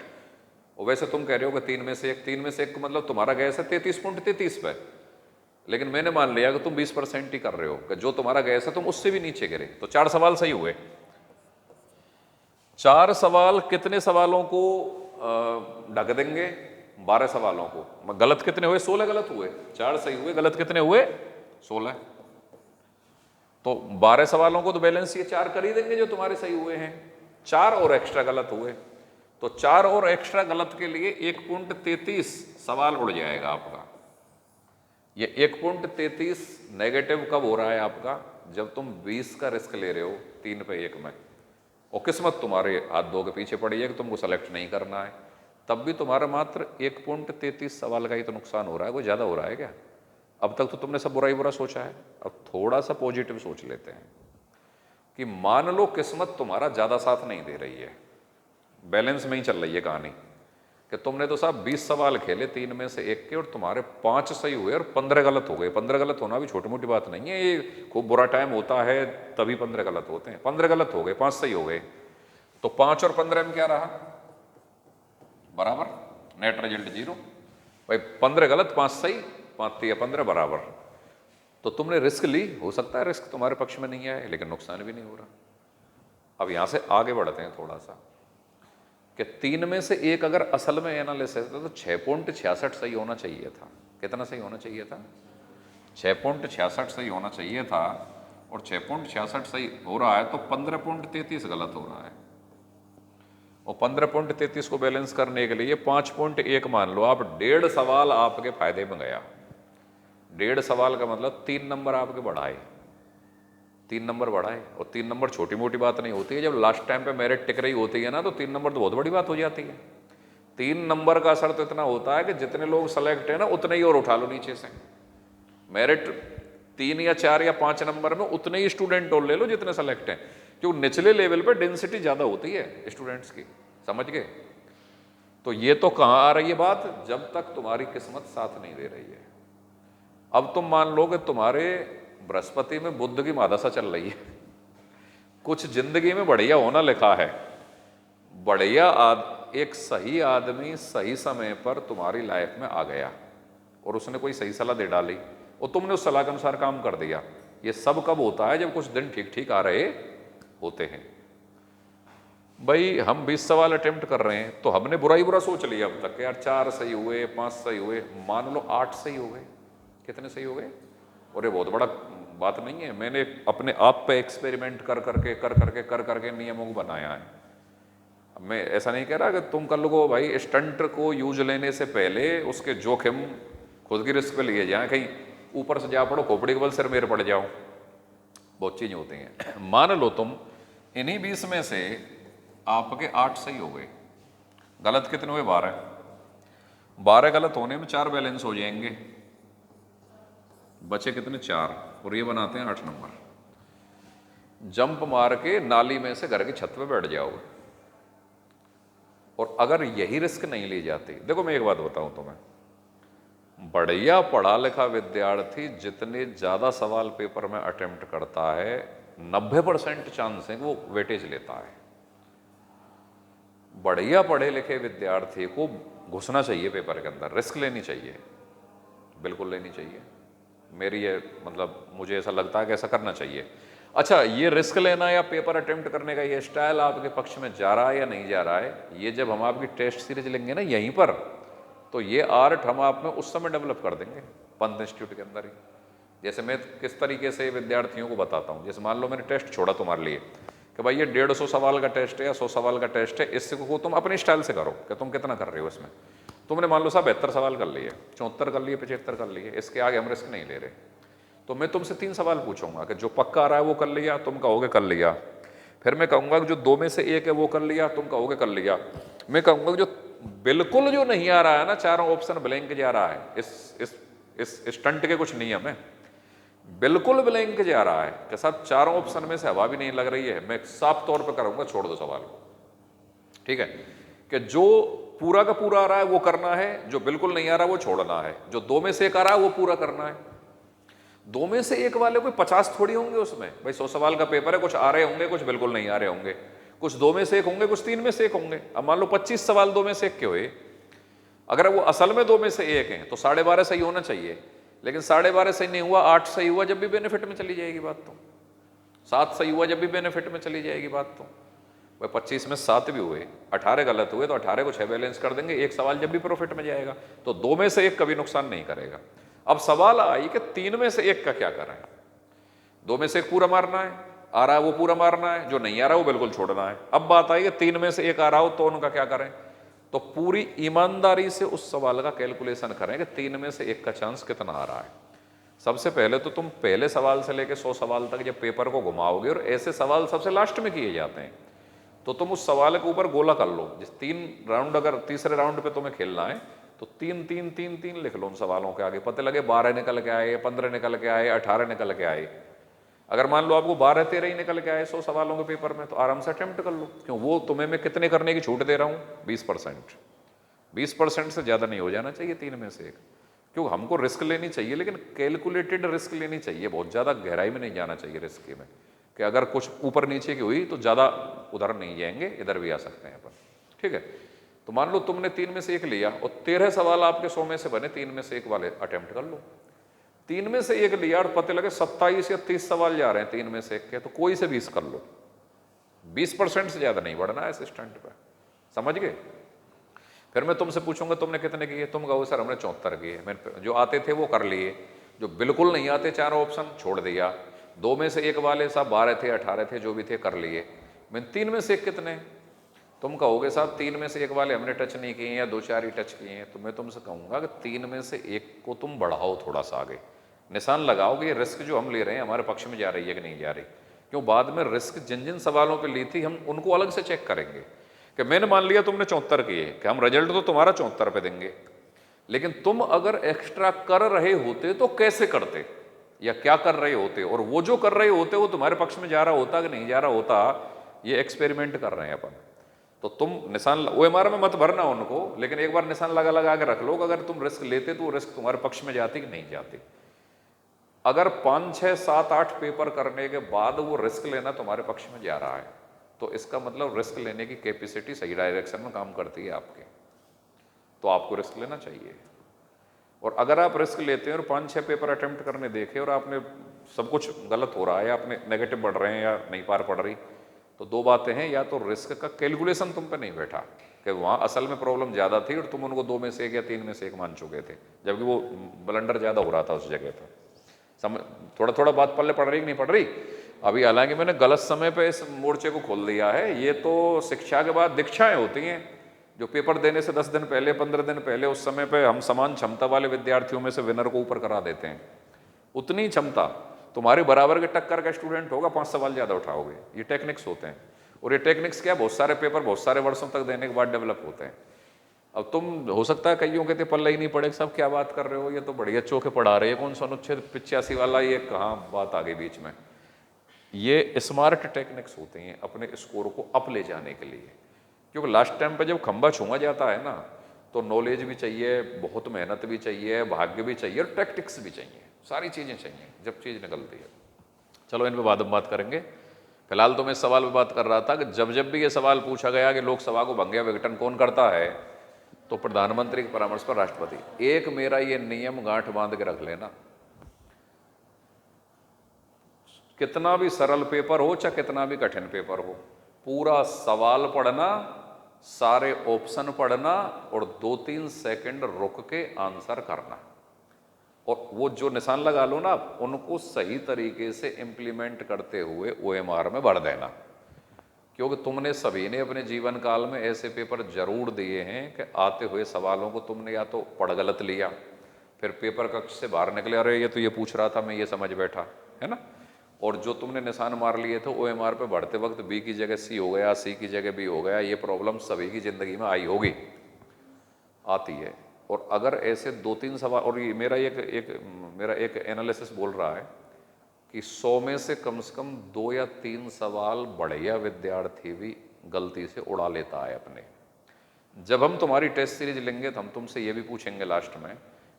और वैसे तुम कह रहे हो कि 3 में से 1, 3 में से 1 का मतलब तुम्हारा गैस है 33.33 पे, लेकिन मैंने मान लिया कि तुम 20% ही कर रहे हो, कि जो तुम्हारा गैस है तुम उससे भी नीचे गिरे। तो 4 सवाल सही हुए। 4 सवाल कितने सवालों को ढक देंगे? 12 सवालों को। गलत कितने हुए? 16 गलत हुए। 4 सही हुए, गलत कितने हुए? 16। तो 12 सवालों को तो बैलेंस ये 4 कर ही देंगे जो तुम्हारे सही हुए हैं। 4 और एक्स्ट्रा गलत हुए, तो 4 और एक्स्ट्रा गलत के लिए 1.33 सवाल उड़ जाएगा आपका। ये 1.33 नेगेटिव कब हो रहा है आपका? जब तुम 20 का रिस्क ले रहे हो 3 पे 1 में, और किस्मत तुम्हारे हाथ धो के पीछे पड़ी है कि तुमको सेलेक्ट नहीं करना है, तब भी तुम्हारा मात्र 1.33 सवाल का ही तो नुकसान हो रहा है। कोई ज़्यादा हो रहा है क्या? अब तक तो तुमने सब बुरा ही बुरा सोचा है। अब थोड़ा सा पॉजिटिव सोच लेते हैं कि मान लो किस्मत तुम्हारा ज़्यादा साथ नहीं दे रही है, बैलेंस में ही चल रही है कहानी, कि तुमने तो साहब 20 सवाल खेले 3 में से 1 के, और तुम्हारे 5 सही हुए और 15 गलत हो गए। 15 गलत होना भी छोटी मोटी बात नहीं है, ये खूब बुरा टाइम होता है तभी 15 गलत होते हैं। 15 गलत हो गए, 5 सही हो गए, तो 5 और 15 में क्या रहा? बराबर, नेट रिजल्ट 0। भाई 15 गलत 5 सही, 5 या 15 बराबर। तो तुमने रिस्क ली, हो सकता है रिस्क तुम्हारे पक्ष में नहीं आए, लेकिन नुकसान भी नहीं हो रहा। अब यहाँ से आगे बढ़ते हैं थोड़ा सा कि 3 में से एक अगर असल में एनालिसिस है तो 6.66 सही होना चाहिए था। कितना सही होना चाहिए था? 6.66 सही होना चाहिए था, और 6.66 सही हो रहा है तो 15.33 गलत हो रहा है। और 15.33 को बैलेंस करने के लिए 5.1 मान लो आप। 1.5 सवाल आपके फायदे में गया। 1.5 सवाल का मतलब 3 नंबर आपके बढ़ाए, 3 नंबर बढ़ाए। और 3 नंबर छोटी मोटी बात नहीं होती है। जब लास्ट टाइम पे मेरिट टिक रही होती है ना, तो 3 नंबर तो बहुत बड़ी बात हो जाती है। 3 नंबर का असर तो इतना होता है कि जितने लोग सेलेक्ट है ना, उतने ही और उठा लो नीचे से। मेरिट 3 या 4 या 5 नंबर में उतने ही स्टूडेंट और ले लो जितने सेलेक्ट हैं, क्योंकि निचले लेवल पे डेंसिटी ज़्यादा होती है स्टूडेंट्स की। समझ गए? तो ये तो कहाँ आ रही है बात? जब तक तुम्हारी किस्मत साथ नहीं दे रही है। अब तुम मान लो कि तुम्हारे बृहस्पति में बुध की महादशा चल रही है, कुछ जिंदगी में बढ़िया होना लिखा है, बढ़िया एक सही आदमी सही समय पर तुम्हारी लाइफ में आ गया और उसने कोई सही सलाह दे डाली और तुमने उस सलाह के अनुसार काम कर दिया। ये सब कब होता है? जब कुछ दिन ठीक ठीक आ रहे होते हैं। भाई हम 20 सवाल अटेम्प्ट कर रहे हैं तो हमने बुरा ही बुरा सोच लिया अब तक, यार 4 सही हुए, 5 सही हुए, मान लो 8 सही हो गए। कितने सही हो गए? और ये बहुत बड़ा बात नहीं है। मैंने अपने आप पे एक्सपेरिमेंट कर करके नियमों को बनाया है। अब मैं ऐसा नहीं कह रहा कि तुम कल को भाई स्टंट को यूज लेने से पहले उसके जोखिम खुद की रिस्क पे लिए जाए, कहीं ऊपर से जा पड़ो, खोपड़ी के बल सिर मेरे पड़ जाओ। बहुत चीजें होती हैं। मान लो तुम इन्हीं 20 में से आपके 8 सही हो गए, गलत कितने हुए? 12। 12 गलत होने में 4 बैलेंस हो जाएंगे, बचे कितने? 4। और ये बनाते हैं 8 नंबर। जंप मार के नाली में से घर की छत पे बैठ जाओगे। और अगर यही रिस्क नहीं ली जाती, देखो मैं एक बात बताऊं तुम्हें, बढ़िया पढ़ा लिखा विद्यार्थी जितने ज्यादा सवाल पेपर में अटेम्प्ट करता है, 90% चांस है कि वो वेटेज लेता है। बढ़िया पढ़े लिखे विद्यार्थी को घुसना चाहिए पेपर के अंदर, रिस्क लेनी चाहिए, बिल्कुल लेनी चाहिए। मेरी ये मतलब मुझे ऐसा लगता है कि ऐसा करना चाहिए। अच्छा, ये रिस्क लेना या पेपर अटेम्प्ट करने का ये स्टाइल आपके पक्ष में जा रहा है या नहीं जा रहा है, ये जब हम आपकी टेस्ट सीरीज लेंगे ना यहीं पर, तो ये आर्ट हम आप में उस समय डेवलप कर देंगे पंत इंस्टीट्यूट के अंदर ही। जैसे मैं किस तरीके से विद्यार्थियों को बताता हूँ, जैसे मान लो मैंने टेस्ट छोड़ा तुम्हारे लिए कि भाई ये 150 सवाल का टेस्ट है या 100 सवाल का टेस्ट है, इसको तुम अपने स्टाइल से करो कि तुम कितना कर रहे हो इसमें। तुमने मान लो साहब 72 सवाल कर लिए, 74 कर लिए, 75 कर लिए, इसके आगे हम रिस्क नहीं ले रहे। तो मैं तुमसे 3 सवाल पूछूंगा कि जो पक्का आ रहा है वो कर लिया, तुम कहोगे कर लिया। फिर मैं कहूँगा कि जो 2 में से 1 है वो कर लिया, तुम कहोगे कर लिया। मैं कहूँगा जो बिल्कुल जो नहीं आ रहा है ना, चारों ऑप्शन ब्लैंक जा रहा है, इस स्टंट के कुछ नियम है, बिल्कुल ब्लैंक जा रहा है कि साहब चारों ऑप्शन में से हवा भी नहीं लग रही है, मैं साफ तौर पे करूंगा छोड़ दो सवाल। ठीक है? कि जो पूरा का पूरा आ रहा है वो करना है, जो बिल्कुल नहीं आ रहा वो छोड़ना है, जो 2 में से 1 आ रहा है वो पूरा करना है। 2 में से 1 वाले कोई 50 थोड़ी होंगे उसमें, भाई 100 सवाल का पेपर है, कुछ आ रहे होंगे, कुछ बिल्कुल नहीं आ रहे होंगे, कुछ 2 में से 1 होंगे, कुछ 3 में से 1 होंगे। अब मान लो 25 सवाल 2 में से 1 के हुए, अगर वो असल में 2 में से 1 है तो 12.5 सही होना चाहिए, लेकिन 12.5 सही नहीं हुआ, 8 सही हुआ, जब भी बेनिफिट में चली जाएगी बात। तो 7 सही हुआ, जब भी बेनिफिट में चली जाएगी बात। तो भाई 25 में 7 भी हुए, 18 गलत हुए तो 18 को 6 बैलेंस कर देंगे, 1 सवाल जब भी प्रॉफिट में जाएगा, तो 2 में से 1 कभी नुकसान नहीं करेगा। अब सवाल आई कि 3 में से 1 का क्या करें? 2 में से 1 पूरा मारना है, आ रहा है वो पूरा मारना है, जो नहीं आ रहा है वो बिल्कुल छोड़ना है। अब बात आई कि 3 में से 1 आ रहा हो तो उनका क्या करें? तो पूरी ईमानदारी से उस सवाल का कैलकुलेशन करें कि 3 में से 1 का चांस कितना आ रहा है। सबसे पहले तो तुम पहले सवाल से लेकर 100 सवाल तक जब पेपर को घुमाओगे, और ऐसे सवाल सबसे लास्ट में किए जाते हैं, तो तुम उस सवाल के ऊपर गोला कर लो। जिस 3 राउंड, अगर तीसरे राउंड पे तुम्हें खेलना है तो 3 3 3 3 लिख लो उन सवालों के आगे। पता लगे 12 निकल के आए, 15 निकल के आए, 18 निकल के आए। अगर मान लो आपको 12 13 ही निकल के आए 100 सवालों के पेपर में, तो आराम से अटेम्प्ट कर लो। क्यों? वो तुम्हें मैं कितने करने की छूट दे रहा हूँ? 20%। 20% से ज़्यादा नहीं हो जाना चाहिए 3 में से 1। क्यों? हमको रिस्क लेनी चाहिए, लेकिन कैलकुलेटेड रिस्क लेनी चाहिए, बहुत ज़्यादा गहराई में नहीं जाना चाहिए रिस्क में, कि अगर कुछ ऊपर नीचे की हुई तो ज़्यादा उधर नहीं जाएंगे, इधर भी आ सकते हैं अपन। ठीक है? तो मान लो तुमने 3 में से 1 लिया और 13 सवाल आपके 100 में से बने, 3 में से 1 वाले अटेम्प्ट कर लो। 3 में से 1 लिया और पता लगे 27 या 30 सवाल जा रहे हैं 3 में से 1 के, तो कोई से 20 कर लो। 20% से ज़्यादा नहीं बढ़ना है असिस्टेंट पे, समझ गए। फिर मैं तुमसे पूछूंगा तुमने कितने किए, तुम कहो सर हमने 74 किए। मैंने जो आते थे वो कर लिए, जो बिल्कुल नहीं आते चारों ऑप्शन छोड़ दिया। 2 में से 1 वाले साहब 12 थे 18 थे जो भी थे कर लिए। मैंने 3 में से 1 कितने, तुम कहोगे साहब 3 में से 1 वाले हमने टच नहीं किए या 2-4 ही टच किए हैं। तो मैं तुमसे कहूँगा कि 3 में से 1 को तुम बढ़ाओ थोड़ा सा आगे, निशान लगाओ कि ये रिस्क जो हम ले रहे हैं हमारे पक्ष में जा रही है कि नहीं जा रही। क्यों, बाद में रिस्क जिन जिन सवालों पे ली थी हम उनको अलग से चेक करेंगे कि मैंने मान लिया तुमने 74 किए कि हम रिजल्ट तो तुम्हारा 74 पे देंगे, लेकिन तुम अगर एक्स्ट्रा कर रहे होते तो कैसे करते या क्या कर रहे होते, और वो जो कर रहे होते वो तुम्हारे पक्ष में जा रहा होता कि नहीं जा रहा होता, ये एक्सपेरिमेंट कर रहे हैं अपन। तो तुम निशान OMR में मत भरना उनको, लेकिन एक बार निशान लगा लगा के रख लो अगर तुम रिस्क लेते तो वो रिस्क तुम्हारे पक्ष में जाती कि नहीं जाती। अगर 5, 6, 7, 8 पेपर करने के बाद वो रिस्क लेना तुम्हारे पक्ष में जा रहा है तो इसका मतलब रिस्क लेने की कैपेसिटी सही डायरेक्शन में काम करती है आपके, तो आपको रिस्क लेना चाहिए। और अगर आप रिस्क लेते हैं और 5-6 पेपर अटेम्प्ट करने देखे और आपने सब कुछ गलत हो रहा है, आपने नेगेटिव बढ़ रहे हैं या नहीं पार पड़ रही, तो 2 बातें हैं, या तो रिस्क का कैलकुलेशन तुम पे नहीं बैठा कि वहाँ असल में प्रॉब्लम ज़्यादा थी और तुम उनको 2 में से 1 या 3 में से 1 मान चुके थे, जबकि वो ब्लंडर ज़्यादा हो रहा था उस जगह पर। थोड़ा थोड़ा बात पल्ले पड़ रही कि नहीं पड़ रही अभी। हालांकि मैंने गलत समय पे इस मोर्चे को खोल दिया है, ये तो शिक्षा के बाद दीक्षाएं होती हैं, जो पेपर देने से 10 दिन पहले 15 दिन पहले उस समय पे हम समान क्षमता वाले विद्यार्थियों में से विनर को ऊपर करा देते हैं। उतनी क्षमता तुम्हारे बराबर के टक्कर का स्टूडेंट होगा 5 सवाल ज़्यादा उठाओगे, ये टेक्निक्स होते हैं। और ये टेक्निक्स क्या, बहुत सारे पेपर बहुत सारे वर्षों तक देने के बाद डेवलप होते हैं। अब तुम हो सकता है कईयों के पल्ला ही नहीं पड़े, सब क्या बात कर रहे हो, ये तो बढ़िया चौके पढ़ा रहे हैं, कौन सा अनुच्छेद 85 वाला, ये कहाँ बात आ गई बीच में। ये स्मार्ट टेक्निक्स होती हैं अपने स्कोर को अप ले जाने के लिए, क्योंकि लास्ट टाइम पे जब खंबा छूंगा जाता है ना तो नॉलेज भी चाहिए, बहुत मेहनत भी चाहिए, भाग्य भी चाहिए और टैक्टिक्स भी चाहिए, सारी चीज़ें चाहिए जब चीज़ निकलती है। चलो इन पर बाद में बात करेंगे। फिलहाल तो मैं इस सवाल पर बात कर रहा था कि जब जब भी ये सवाल पूछा गया कि लोकसभा को भंग या विघटन कौन करता है, तो प्रधानमंत्री के परामर्श पर राष्ट्रपति। एक मेरा ये नियम गांठ बांध के रख लेना, कितना भी सरल पेपर हो चाहे कितना भी कठिन पेपर हो, पूरा सवाल पढ़ना, सारे ऑप्शन पढ़ना और 2-3 सेकंड रुक के आंसर करना, और वो जो निशान लगा लो ना उनको सही तरीके से इम्प्लीमेंट करते हुए OMR में भर देना। क्योंकि तुमने सभी ने अपने जीवन काल में ऐसे पेपर जरूर दिए हैं कि आते हुए सवालों को तुमने या तो पढ़ गलत लिया, फिर पेपर कक्ष से बाहर निकले, अरे ये तो ये पूछ रहा था मैं ये समझ बैठा, है ना। और जो तुमने निशान मार लिए थे OMR पे बढ़ते वक्त B की जगह C हो गया, C की जगह B हो गया, ये प्रॉब्लम सभी की ज़िंदगी में आई होगी, आती है। और अगर ऐसे 2-3 सवाल, और ये मेरा एक एनालिसिस बोल रहा है कि 100 में से कम 2 या 3 सवाल बढ़िया विद्यार्थी भी गलती से उड़ा लेता है अपने। जब हम तुम्हारी टेस्ट सीरीज लेंगे तो हम तुमसे ये भी पूछेंगे लास्ट में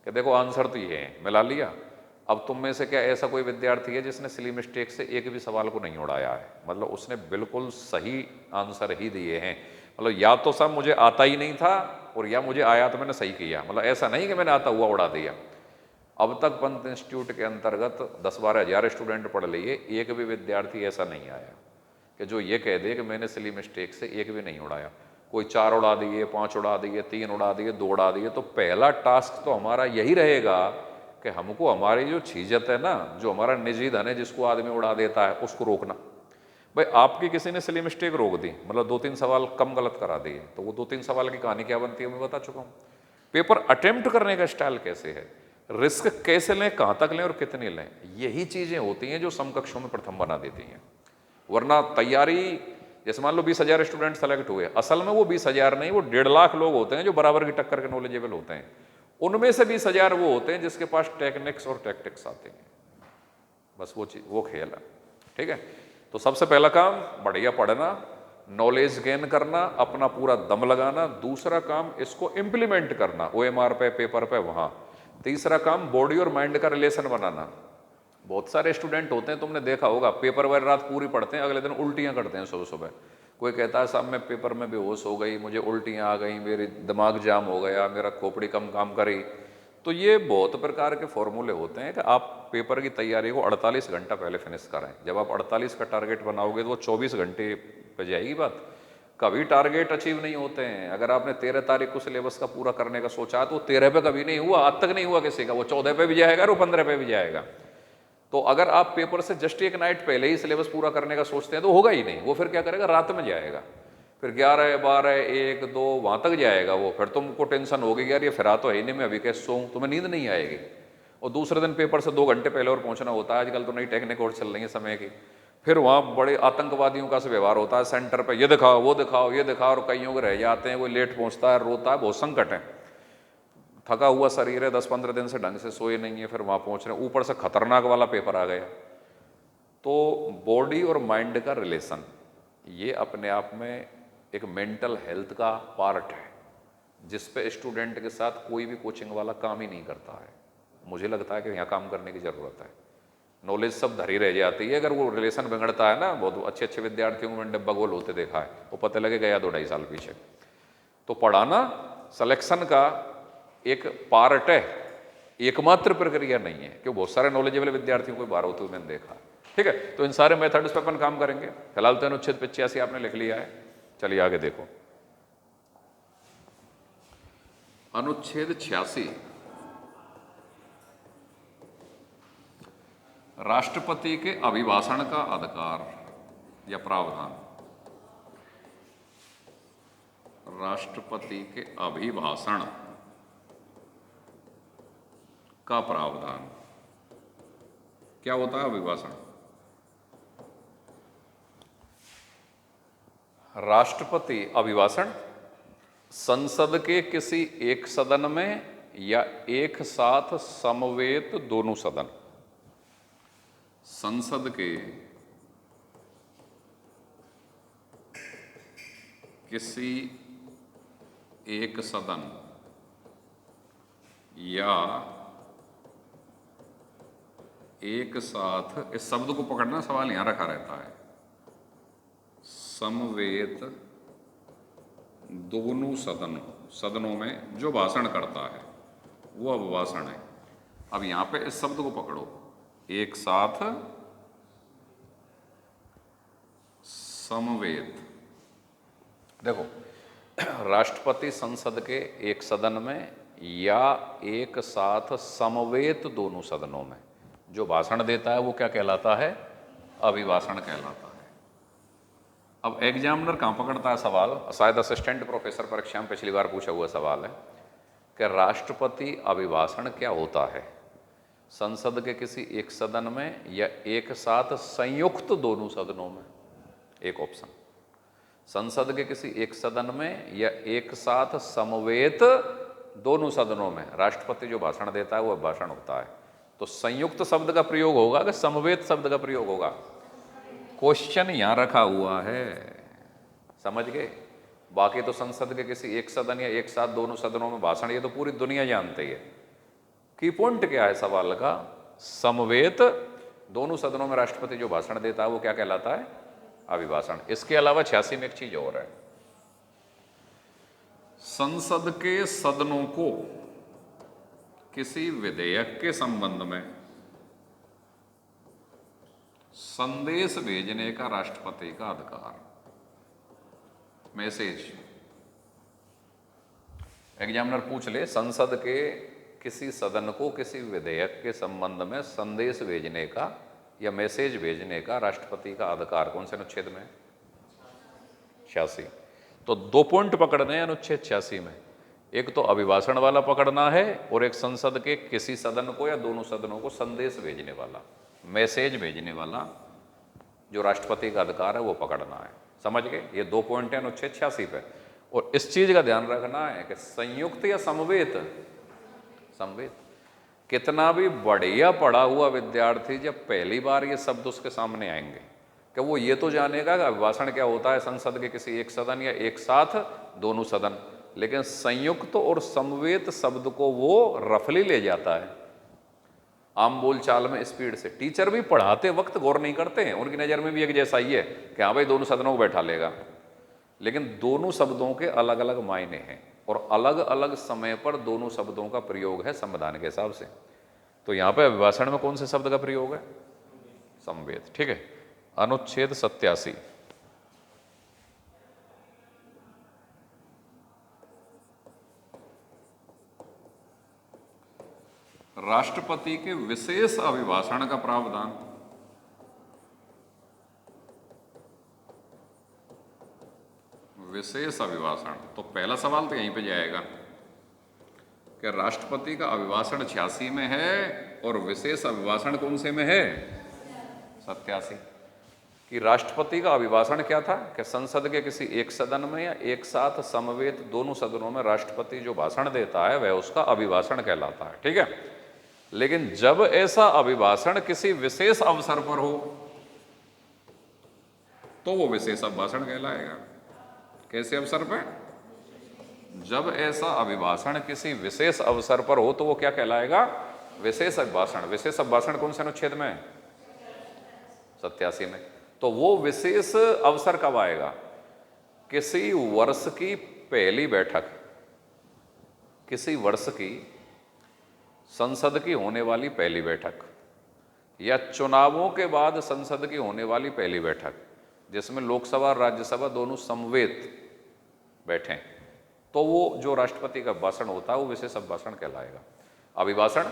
कि देखो आंसर तो ये है, मिला लिया, अब तुम में से क्या ऐसा कोई विद्यार्थी है जिसने सिली मिस्टेक से एक भी सवाल को नहीं उड़ाया है, मतलब उसने बिल्कुल सही आंसर ही दिए हैं, मतलब या तो सब मुझे आता ही नहीं था और या मुझे आया तो मैंने सही किया, मतलब ऐसा नहीं कि मैंने आता हुआ उड़ा दिया। अब तक पंत इंस्टीट्यूट के अंतर्गत 10-12 हज़ार स्टूडेंट पढ़ लिए, एक भी विद्यार्थी ऐसा नहीं आया कि जो ये कह दे कि मैंने सिली मिस्टेक से एक भी नहीं उड़ाया। कोई 4 उड़ा दिए, 5 उड़ा दिए, 3 उड़ा दिए, 2 उड़ा दिए। तो पहला टास्क तो हमारा यही रहेगा कि हमको हमारी जो चीज़त है ना, जो हमारा निजी धन है जिसको आदमी उड़ा देता है, उसको रोकना। भाई आपकी किसी ने सिली मिस्टेक रोक दी, मतलब 2-3 सवाल कम गलत करा दिए, तो वो 2-3 सवाल की कहानी क्या बनती है मैं बता चुका हूँ। पेपर अटेम्प्ट करने का स्टाइल कैसे है, रिस्क कैसे लें, कहाँ तक लें और कितनी लें, यही चीज़ें होती हैं जो समकक्षों में प्रथम बना देती हैं। वरना तैयारी, जैसे मान लो 20,000 स्टूडेंट सेलेक्ट हुए, असल में वो 20,000 नहीं, वो 1.5 लाख लोग होते हैं जो बराबर की टक्कर के नॉलेजेबल होते हैं। उनमें से 20,000 वो होते हैं जिसके पास टेक्निक्स और टैक्टिक्स आते हैं, बस वो खेल है। ठीक है, तो सबसे पहला काम बढ़िया पढ़ना, नॉलेज गेन करना, अपना पूरा दम लगाना। दूसरा काम इसको इम्प्लीमेंट करना OMR पे, पेपर पे, वहाँ। तीसरा काम बॉडी और माइंड का रिलेशन बनाना। बहुत सारे स्टूडेंट होते हैं, तुमने देखा होगा, पेपर वाली रात पूरी पढ़ते हैं, अगले दिन उल्टियाँ करते हैं सुबह सुबह। कोई कहता है साहब मैं पेपर में बेहोश हो गई, मुझे उल्टियाँ आ गई, मेरी दिमाग जाम हो गया, मेरा खोपड़ी कम काम करी। तो ये बहुत प्रकार के फॉर्मूले होते हैं कि आप पेपर की तैयारी को 48 घंटा पहले फिनिश करें। जब आप 48 का टारगेट बनाओगे तो वो 24 घंटे पे जाएगी बात। कभी टारगेट अचीव नहीं होते हैं। अगर आपने 13 तारीख को सिलेबस का पूरा करने का सोचा है तो 13 पे कभी नहीं हुआ, आज तक नहीं हुआ किसी का। वो 14 पे भी जाएगा और वो 15 पे भी जाएगा। तो अगर आप पेपर से जस्ट एक नाइट पहले ही सिलेबस पूरा करने का सोचते हैं तो होगा ही नहीं। वो फिर क्या करेगा, रात में जाएगा, फिर 11, 12, 1, 2 वहाँ तक जाएगा वो। फिर तुमको टेंशन होगी यार ये फिरा तो है ही नहीं, मैं अभी कैसे सोऊं, तुम्हें नींद नहीं आएगी। और दूसरे दिन पेपर से 2 घंटे पहले और पहुंचना होता है। आजकल तो नई टेक्निक और चल रही है समय की। फिर वहाँ बड़े आतंकवादियों का व्यवहार होता है सेंटर पर, ये दिखाओ वो दिखाओ ये दिखाओ, और कईयों के रह जाते हैं, कोई लेट पहुँचता है, रोता है, बहुत संकट है। थका हुआ शरीर है, 10-15 दिन से ढंग से सोए नहीं है, फिर वहाँ पहुँच रहे हैं, ऊपर से खतरनाक वाला पेपर आ गया। तो बॉडी और माइंड का रिलेशन ये अपने आप में एक मेंटल हेल्थ का पार्ट है, जिस पे स्टूडेंट के साथ कोई भी कोचिंग वाला काम ही नहीं करता है। मुझे लगता है कि यहाँ काम करने की ज़रूरत है। नॉलेज सब धरी रह जाती है, अगर वो रिलेशन बिगड़ता है ना। बहुत अच्छे अच्छे विद्यार्थियों को मैंने डब्बा गोल होते देखा है, वो पता लगे गया 2-2.5 साल पीछे। तो पढ़ाना सिलेक्शन का एक पार्ट है, एकमात्र प्रक्रिया नहीं है। क्यों, बहुत सारे नॉलेजेबल विद्यार्थियों को बाहर होते हुए मैंने देखा। ठीक है, तो इन सारे मेथड्स पर अपन काम करेंगे। फिलहाल तो अनुच्छेद 85 आपने लिख लिया है, चलिए आगे देखो। अनुच्छेद 86 राष्ट्रपति के अभिभाषण का अधिकार या प्रावधान। राष्ट्रपति के अभिभाषण का प्रावधान क्या होता है? अभिभाषण राष्ट्रपति अभिभाषण संसद के किसी एक सदन में या एक साथ समवेत दोनों सदन, संसद के किसी एक सदन या एक साथ, इस शब्द को पकड़ना, सवाल यहां रखा रहता है, समवेत दोनों सदनों में जो भाषण करता है वो अभिभाषण है। अब यहां पे इस शब्द को पकड़ो, एक साथ समवेत। देखो, राष्ट्रपति संसद के एक सदन में या एक साथ समवेत दोनों सदनों में जो भाषण देता है वो क्या कहलाता है? अभिभाषण कहलाता है। अब एग्जामिनर कहाँ पकड़ता है सवाल? शायद असिस्टेंट प्रोफेसर परीक्षा में पिछली बार पूछा हुआ सवाल है कि राष्ट्रपति अभिभाषण क्या होता है? संसद के किसी एक सदन में या एक साथ संयुक्त दोनों सदनों में, एक ऑप्शन। संसद के किसी एक सदन में या एक साथ समवेत दोनों सदनों में राष्ट्रपति जो भाषण देता है वो भाषण होता है। तो संयुक्त शब्द का प्रयोग होगा कि समवेत शब्द का प्रयोग होगा? क्वेश्चन यहां रखा हुआ है, समझ गए? बाकी तो संसद के किसी एक सदन या एक साथ दोनों सदनों में भाषण, ये तो पूरी दुनिया जानती है। की पॉइंट क्या है सवाल का? समवेत दोनों सदनों में राष्ट्रपति जो भाषण देता है वो क्या कहलाता है? अभिभाषण। इसके अलावा 86 में एक चीज और है, संसद के सदनों को किसी विधेयक के संबंध में संदेश भेजने का राष्ट्रपति का अधिकार, मैसेज। एग्जामिनर पूछ ले, संसद के किसी सदन को किसी विधेयक के संबंध में संदेश भेजने का या मैसेज भेजने का राष्ट्रपति का अधिकार कौन से अनुच्छेद में? 86। तो 2 पॉइंट पकड़ने हैं अनुच्छेद 86 में, एक तो अभिभाषण वाला पकड़ना है और एक संसद के किसी सदन को या दोनों सदनों को संदेश भेजने वाला, मैसेज भेजने वाला जो राष्ट्रपति का अधिकार है वो पकड़ना है। समझ गए? ये 2 पॉइंट है अनुच्छेद 86 पे। और इस चीज का ध्यान रखना है कि संयुक्त या समवेत, समवेत। कितना भी बढ़िया पढ़ा हुआ विद्यार्थी जब पहली बार ये शब्द उसके सामने आएंगे कि वो ये तो जानेगा कि अभिभाषण क्या होता है, संसद के किसी एक सदन या एक साथ दोनों सदन, लेकिन संयुक्त और समवेत शब्द को वो रफली ले जाता है आम बोलचाल में स्पीड से। टीचर भी पढ़ाते वक्त गौर नहीं करते हैं, उनकी नज़र में भी एक जैसा ही है कि हाँ भाई दोनों सदनों को बैठा लेगा, लेकिन दोनों शब्दों के अलग अलग मायने हैं और अलग अलग समय पर दोनों शब्दों का प्रयोग है संविधान के हिसाब से। तो यहाँ पे अभिभाषण में कौन से शब्द का प्रयोग है? समवेत। ठीक है। अनुच्छेद 87, राष्ट्रपति के विशेष अभिभाषण का प्रावधान। विशेष अभिभाषण, तो पहला सवाल तो यहीं पे जाएगा कि राष्ट्रपति का अभिभाषण 86 में है और विशेष अभिभाषण कौन से में है? 87। कि राष्ट्रपति का अभिभाषण क्या था कि संसद के किसी एक सदन में या एक साथ समवेत दोनों सदनों में राष्ट्रपति जो भाषण देता है वह उसका अभिभाषण कहलाता है। ठीक है। लेकिन जब ऐसा अभिभाषण किसी विशेष अवसर पर हो तो वो विशेष अभिभाषण कहलाएगा। कैसे अवसर पर? जब ऐसा अभिभाषण किसी विशेष अवसर पर हो तो वो क्या कहलाएगा? विशेष अभिभाषण। विशेष अभिभाषण कौन से अनुच्छेद में? 87 में। तो वो विशेष अवसर कब आएगा? किसी वर्ष की पहली बैठक, किसी वर्ष की संसद की होने वाली पहली बैठक या चुनावों के बाद संसद की होने वाली पहली बैठक जिसमें लोकसभा और राज्यसभा दोनों समवेत बैठे, तो वो जो राष्ट्रपति का भाषण होता है वो विशेष अभिभाषण कहलाएगा। अभिभाषण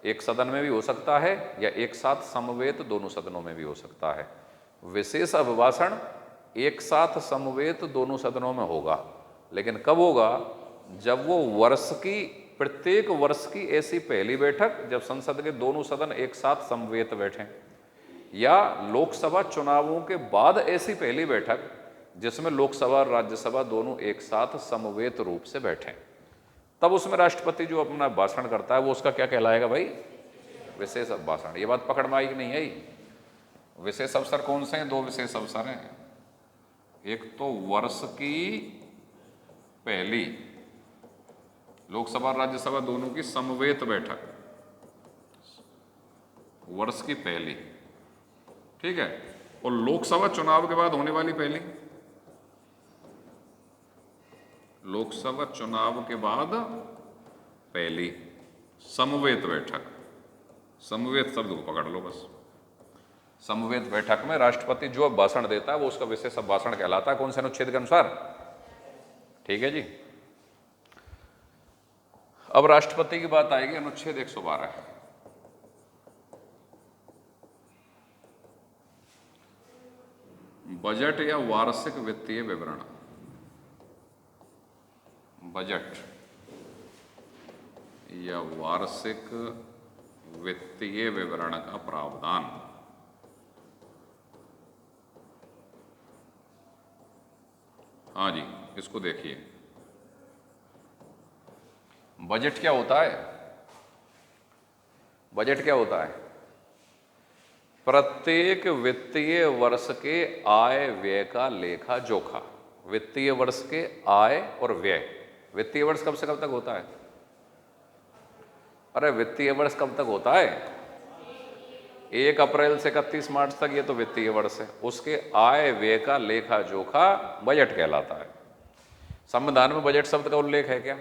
एक सदन में भी हो सकता है या एक साथ समवेत दोनों सदनों में भी हो सकता है। विशेष अभिभाषण एक साथ समवेत दोनों सदनों में होगा, लेकिन कब होगा? जब वो वर्ष की, प्रत्येक वर्ष की ऐसी पहली बैठक जब संसद के दोनों सदन एक साथ समवेत बैठें, या लोकसभा चुनावों के बाद ऐसी पहली बैठक जिसमें लोकसभा और राज्यसभा दोनों एक साथ समवेत रूप से बैठें, तब उसमें राष्ट्रपति जो अपना भाषण करता है वो उसका क्या कहलाएगा भाई? विशेष भाषण। ये बात पकड़ में आई कि नहीं आई? विशेष अवसर कौन से हैं? दो विशेष अवसर हैं। एक तो वर्ष की पहली लोकसभा और राज्यसभा दोनों की समवेत बैठक, वर्ष की पहली, ठीक है। और लोकसभा चुनाव के बाद होने वाली पहली, लोकसभा चुनाव के बाद पहली समवेत बैठक। समवेत शब्द को पकड़ लो बस। समवेत बैठक में राष्ट्रपति जो भाषण देता है वो उसका विशेष भाषण कहलाता है। कौन से अनुच्छेद के अनुसार? ठीक है जी। अब राष्ट्रपति की बात आएगी, अनुच्छेद 112। बजट या वार्षिक वित्तीय विवरण। बजट या वार्षिक वित्तीय विवरण का प्रावधान। हाँ जी, इसको देखिए। बजट क्या होता है? बजट क्या होता है? प्रत्येक वित्तीय वर्ष के आय व्यय का लेखा जोखा। वित्तीय वर्ष के आय और व्यय। वित्तीय वर्ष कब से कब तक होता है? अरे वित्तीय वर्ष कब तक होता है? 1 अप्रैल से 31 मार्च तक, ये तो वित्तीय वर्ष है। उसके आय व्यय का लेखा जोखा बजट कहलाता है। संविधान में बजट शब्द का उल्लेख है क्या?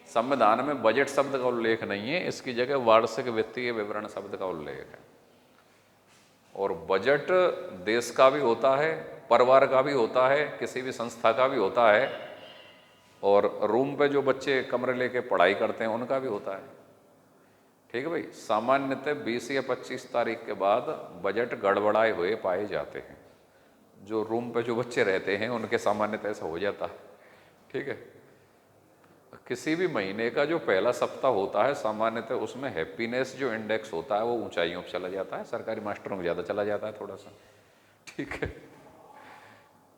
संविधान में बजट शब्द का उल्लेख नहीं है, इसकी जगह वार्षिक वित्तीय विवरण शब्द का उल्लेख है। और बजट देश का भी होता है, परिवार का भी होता है, किसी भी संस्था का भी होता है, और रूम पे जो बच्चे कमरे लेके पढ़ाई करते हैं उनका भी होता है। ठीक है भाई। सामान्यतः 20 या 25 तारीख के बाद बजट गड़बड़ाए हुए पाए जाते हैं। जो रूम पे जो बच्चे रहते हैं उनके सामान्यतः ऐसा हो जाता है। ठीक है। किसी भी महीने का जो पहला सप्ताह होता है सामान्यतः उसमें हैप्पीनेस जो इंडेक्स होता है वो ऊंचाइयों पर चला जाता है। सरकारी मास्टरों में ज़्यादा चला जाता है थोड़ा सा। ठीक है।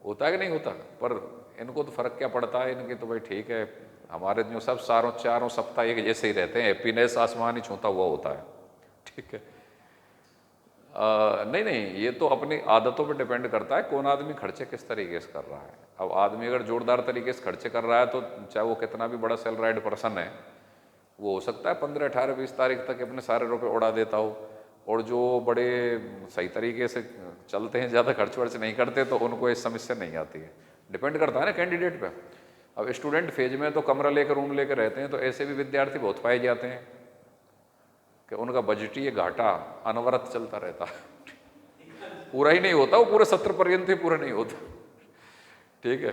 होता है कि नहीं होता? पर इनको तो फर्क क्या पड़ता है, इनके तो भाई ठीक है। हमारे जो सब चारों सप्ताह एक जैसे ही रहते हैं, हैप्पीनेस आसमान ही छूता हुआ होता है। ठीक है। नहीं, ये तो अपनी आदतों पर डिपेंड करता है कौन आदमी खर्चे किस तरीके से कर रहा है। अब आदमी अगर जोरदार तरीके से खर्चे कर रहा है तो चाहे वो कितना भी बड़ा सैलराइड पर्सन है, वो हो सकता है 15, 18, 20 तारीख तक अपने सारे रुपए उड़ा देता हो। और जो बड़े सही तरीके से चलते हैं, ज़्यादा खर्च वर्च नहीं करते, तो उनको इस समस्या नहीं आती है। डिपेंड करता है ना कैंडिडेट पे। अब स्टूडेंट फेज में तो कमरा लेकर रूम लेकर रहते हैं, तो ऐसे भी विद्यार्थी बहुत पाए जाते हैं कि उनका बजटीय घाटा अनवरत चलता रहता है, पूरा ही नहीं होता, वो पूरे सत्र पर्यंत ही पूरा नहीं होता। ठीक है।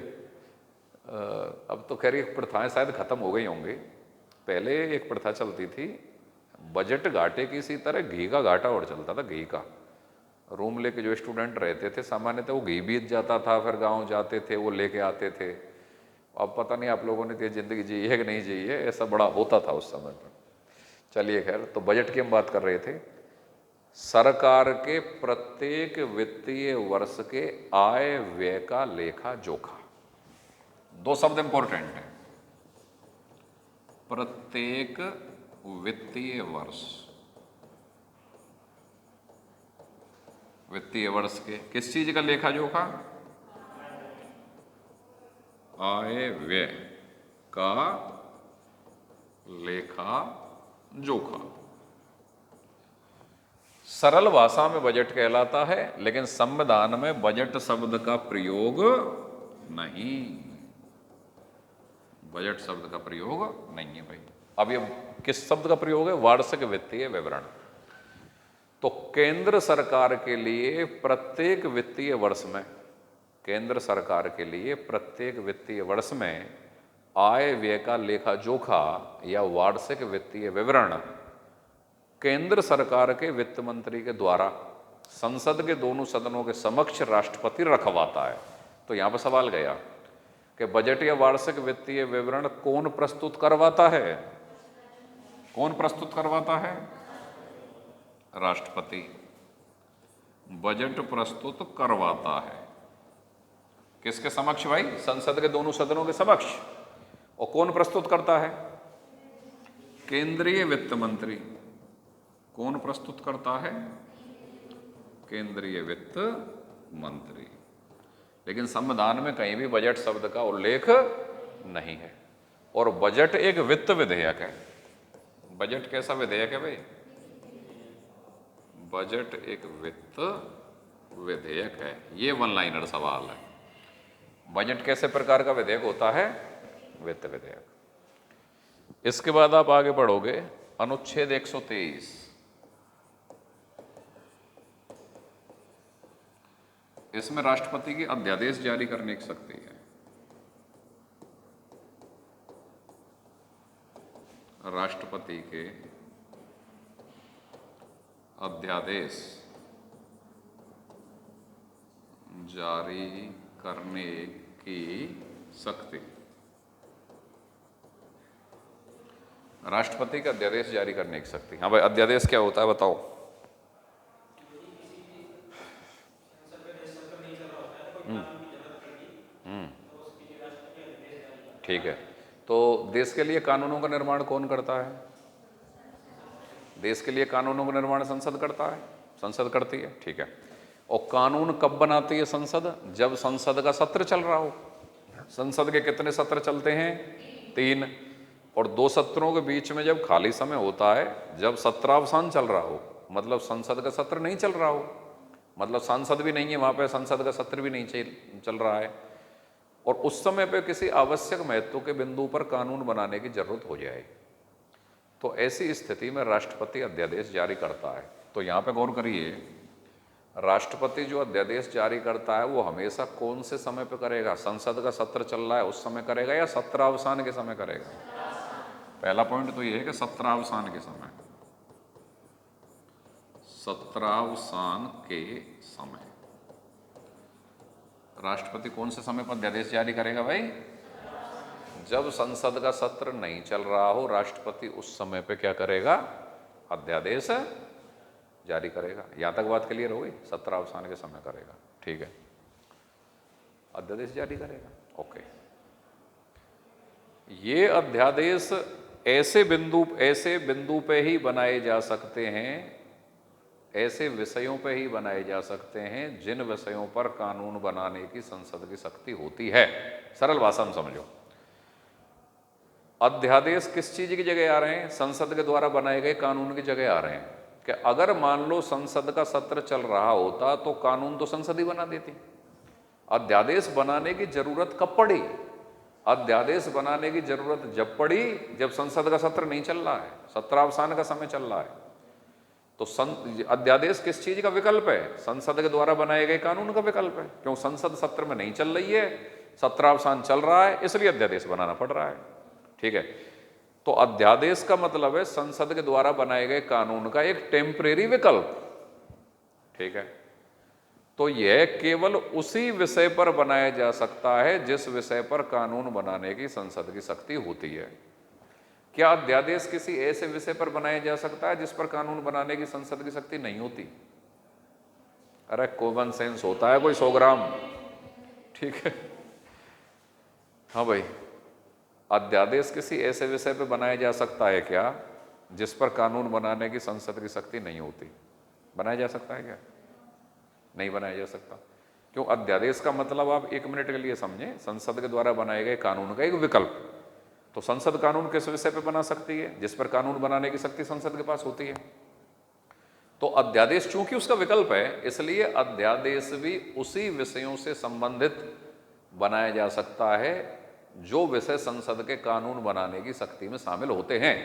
अब तो खैर एक प्रथाएं शायद खत्म हो गई होंगी। पहले एक प्रथा चलती थी, बजट घाटे की इसी तरह घी का घाटा और चलता था। घी का रूम लेके जो स्टूडेंट रहते थे सामान्यतः वो घी बीत जाता था, फिर गांव जाते थे वो लेके आते थे। अब पता नहीं आप लोगों ने ये जिंदगी जी है कि नहीं जी है, ऐसा बड़ा होता था उस समय पर। चलिए खैर, तो बजट की हम बात कर रहे थे। सरकार के प्रत्येक वित्तीय वर्ष के आय व्यय का लेखा जोखा। दो शब्द इंपॉर्टेंट हैं, प्रत्येक वित्तीय वर्ष। वित्तीय वर्ष के किस चीज का लेखा जोखा? आय व्यय का लेखा जोखा। सरल भाषा में बजट कहलाता है, लेकिन संविधान में बजट शब्द का प्रयोग नहीं, बजट शब्द का प्रयोग नहीं है भाई। अब ये किस शब्द का प्रयोग है? वार्षिक वित्तीय विवरण। तो केंद्र सरकार के लिए प्रत्येक वित्तीय वर्ष में, केंद्र सरकार के लिए प्रत्येक वित्तीय वर्ष में आय व्यय का लेखा जोखा या वार्षिक वित्तीय विवरण केंद्र सरकार के वित्त मंत्री के द्वारा संसद के दोनों सदनों के समक्ष राष्ट्रपति रखवाता है। तो यहां पर सवाल गया कि बजट या वार्षिक वित्तीय विवरण कौन प्रस्तुत करवाता है? कौन प्रस्तुत करवाता है? राष्ट्रपति बजट प्रस्तुत करवाता है। किसके समक्ष भाई? संसद के दोनों सदनों के समक्ष। और कौन प्रस्तुत करता है? केंद्रीय वित्त मंत्री। कौन प्रस्तुत करता है? केंद्रीय वित्त मंत्री। लेकिन संविधान में कहीं भी बजट शब्द का उल्लेख नहीं है। और बजट एक वित्त विधेयक है। बजट कैसा विधेयक है भाई? बजट एक वित्त विधेयक है। ये वन लाइनर सवाल है। बजट कैसे प्रकार का विधेयक होता है? वित्त विधेयक। इसके बाद आप आगे बढ़ोगे, अनुच्छेद 123। इसमें राष्ट्रपति की अध्यादेश जारी करने की शक्ति है। राष्ट्रपति के अध्यादेश जारी करने की शक्ति। राष्ट्रपति का अध्यादेश जारी करने की शक्ति। हाँ भाई, अध्यादेश क्या होता है बताओ? ठीक है। तो देश के लिए कानूनों का निर्माण कौन करता है? देश के लिए कानूनों का निर्माण संसद करता है। संसद करती है, ठीक है। और कानून कब बनाती है संसद? जब संसद का सत्र चल रहा हो। संसद के कितने सत्र चलते हैं? 3। और 2 सत्रों के बीच में जब खाली समय होता है, जब सत्रावसान चल रहा हो, मतलब संसद का सत्र नहीं चल रहा हो, मतलब सांसद भी नहीं है वहां पे, संसद का सत्र भी नहीं चल रहा है, और उस समय पे किसी आवश्यक महत्व के बिंदु पर कानून बनाने की जरूरत हो जाए, तो ऐसी स्थिति में राष्ट्रपति अध्यादेश जारी करता है। तो यहाँ पे गौर करिए, राष्ट्रपति जो अध्यादेश जारी करता है वो हमेशा कौन से समय पे करेगा? संसद का सत्र चल रहा है उस समय करेगा या सत्रावसान के समय करेगा? पहला पॉइंट तो ये है कि सत्रावसान के समय। सत्रावसान के समय राष्ट्रपति कौन से समय पर अध्यादेश जारी करेगा भाई? जब संसद का सत्र नहीं चल रहा हो, राष्ट्रपति उस समय पे क्या करेगा? अध्यादेश जारी करेगा। यहां तक बात क्लियर हो गई? सत्रावसान के समय करेगा, ठीक है। अध्यादेश जारी करेगा, ओके। ये अध्यादेश ऐसे बिंदु पे ही बनाए जा सकते हैं, ऐसे विषयों पे ही बनाए जा सकते हैं जिन विषयों पर कानून बनाने की संसद की शक्ति होती है। सरल भाषा में समझो, अध्यादेश किस चीज की जगह आ रहे हैं? संसद के द्वारा बनाए गए कानून की जगह आ रहे हैं। कि अगर मान लो संसद का सत्र चल रहा होता तो कानून तो संसद ही बना देती। अध्यादेश बनाने की जरूरत कब पड़ी? अध्यादेश बनाने की जरूरत जब पड़ी जब संसद का सत्र नहीं चल रहा है, सत्रावसान का समय चल रहा है। तो अध्यादेश किस चीज का विकल्प है? संसद के द्वारा बनाए गए कानून का विकल्प है। क्यों? संसद सत्र में नहीं चल रही है, सत्रावसान चल रहा है, इसलिए अध्यादेश बनाना पड़ रहा है। ठीक है, तो अध्यादेश का मतलब है संसद के द्वारा बनाए गए कानून का एक टेम्परेरी विकल्प। ठीक है, तो यह केवल उसी विषय पर बनाया जा सकता है जिस विषय पर कानून बनाने की संसद की शक्ति होती है। क्या अध्यादेश किसी ऐसे विषय पर बनाया जा सकता है जिस पर कानून बनाने की संसद की शक्ति नहीं होती? अरे कॉमन सेंस होता है कोई 100 ग्राम। ठीक है, हाँ भाई, अध्यादेश किसी ऐसे विषय पर बनाया जा सकता है क्या जिस पर कानून बनाने की संसद की शक्ति नहीं होती? बनाया जा सकता है क्या? नहीं बनाया जा सकता। क्यों? अध्यादेश का मतलब आप 1 मिनट के लिए समझें, संसद के द्वारा बनाए गए कानून का एक विकल्प। तो संसद कानून किस विषय पर बना सकती है? जिस पर कानून बनाने की शक्ति संसद के पास होती है। तो अध्यादेश चूंकि उसका विकल्प है, इसलिए अध्यादेश भी उसी विषयों से संबंधित बनाया जा सकता है जो विषय संसद के कानून बनाने की शक्ति में शामिल होते हैं।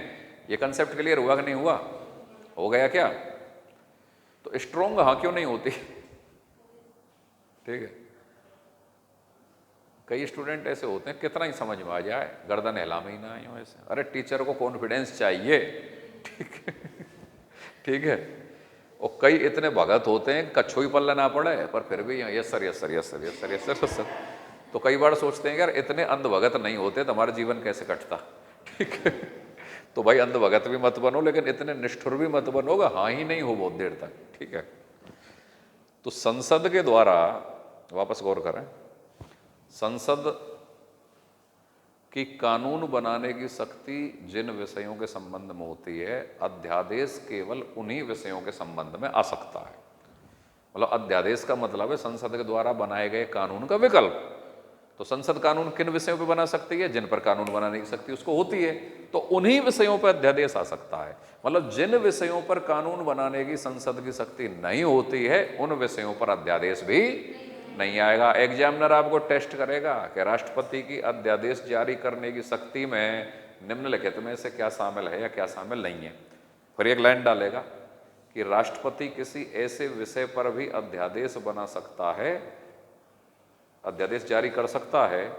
यह कंसेप्ट क्लियर हुआ कि नहीं हुआ? हो गया क्या? तो स्ट्रोंग हाँ क्यों नहीं होती? ठीक है, कई स्टूडेंट ऐसे होते हैं कितना ही समझ में आ जाए गर्दन हिला में ही ना आए हो ऐसे। अरे टीचर को कॉन्फिडेंस चाहिए। ठीक है, ठीक है, और कई इतने भगत होते हैं कच्छो ही पल्ले ना पड़े पर फिर भी yes sir yes sir yes sir yes sir yes sir yes sir. तो कई बार सोचते हैं कि यार इतने अंधभगत नहीं होते तो हमारा जीवन कैसे कटता। ठीक है, तो भाई अंधभगत भी मत बनो लेकिन इतने निष्ठुर भी मत बनोगा हाँ ही नहीं हो बहुत देर तक। ठीक है, तो संसद के द्वारा, वापस गौर करें, संसद की कानून बनाने की शक्ति जिन विषयों के संबंध में होती है, अध्यादेश केवल उन्हीं विषयों के संबंध में आ सकता है। मतलब अध्यादेश का मतलब है संसद के द्वारा बनाए गए कानून का विकल्प। तो संसद कानून किन विषयों पर बना सकती है? जिन पर कानून बनाने की शक्ति उसको होती है, तो उन्हीं विषयों पर अध्यादेश आ सकता है। मतलब जिन विषयों पर कानून बनाने की संसद की शक्ति नहीं होती है उन विषयों पर अध्यादेश भी नहीं आएगा। एग्जामिनर आपको टेस्ट करेगा कि राष्ट्रपति की अध्यादेश जारी करने की शक्ति में निम्नलिखित में से क्या शामिल है या क्या शामिल नहीं है। फिर एक लाइन डालेगा कि राष्ट्रपति किसी ऐसे विषय पर भी अध्यादेश बना सकता है, अध्यादेश जारी कर सकता है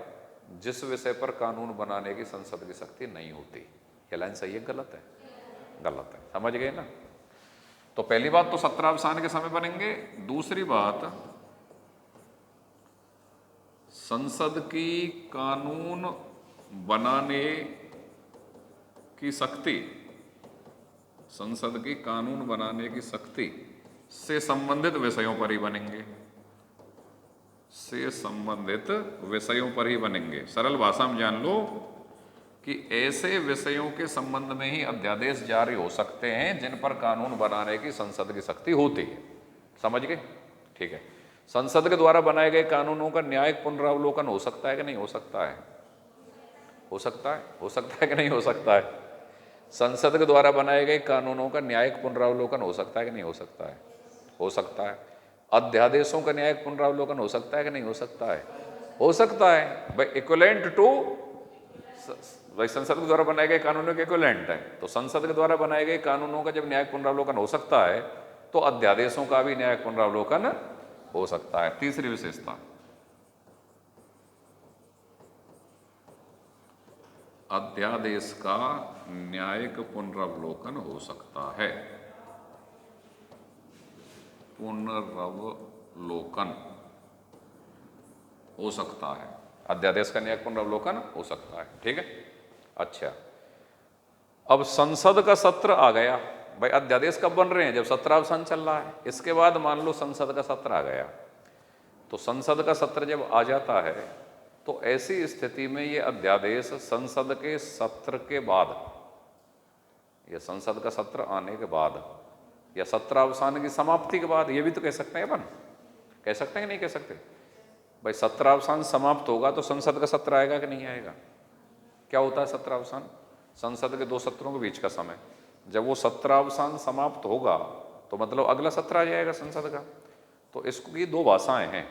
जिस विषय पर कानून बनाने की संसद की शक्ति नहीं होती। ये लाइन सही है गलत है? गलत है। समझ गए ना? तो पहली बात तो सत्रावसान के समय बनेंगे। दूसरी बात, संसद की कानून बनाने की शक्ति, संसद की कानून बनाने की शक्ति से संबंधित विषयों पर ही बनेंगे, से संबंधित विषयों पर ही बनेंगे। सरल भाषा में जान लो कि ऐसे विषयों के संबंध में ही अध्यादेश जारी हो सकते हैं जिन पर कानून बनाने की संसद की शक्ति होती है। समझ गए? ठीक है, संसद के द्वारा बनाए गए कानूनों का न्यायिक पुनरावलोकन हो सकता है कि नहीं हो सकता है? हो सकता है। हो सकता है कि नहीं हो सकता है? संसद के द्वारा बनाए गए कानूनों का न्यायिक पुनरावलोकन हो सकता है कि नहीं हो सकता है? हो सकता है। अध्यादेशों का न्यायिक पुनरावलोकन हो सकता है कि नहीं हो सकता है? हो सकता है। भाई इक्विवेलेंट टू, भाई संसद के द्वारा बनाए गए कानूनों के इक्विवेलेंट है। तो संसद के द्वारा बनाए गए कानूनों का जब न्यायिक पुनरावलोकन हो सकता है तो अध्यादेशों का भी न्यायिक पुनरावलोकन हो सकता है। तीसरी विशेषता, अध्यादेश का न्यायिक पुनरावलोकन हो सकता है। पुनरावलोकन हो सकता है, अध्यादेश का न्यायिक पुनरावलोकन हो सकता है। ठीक है, अच्छा, अब संसद का सत्र आ गया। भाई अध्यादेश कब बन रहे हैं? जब सत्रावसान चल रहा है। इसके बाद मान लो संसद का सत्र आ गया, तो संसद का सत्र जब आ जाता है तो ऐसी स्थिति में ये अध्यादेश संसद के सत्र के बाद या संसद का सत्र आने के बाद या सत्रावसान की समाप्ति के बाद, ये भी तो कह सकते हैं अपन, कह सकते हैं कि नहीं कह सकते? भाई सत्रावसान समाप्त होगा तो संसद का सत्र आएगा कि नहीं आएगा? क्या होता है सत्रावसान? संसद के 2 सत्रों के बीच का समय। जब वो सत्रावसान समाप्त होगा तो मतलब अगला सत्र आ जाएगा संसद का। तो इसकी 2 भाषाएं हैं।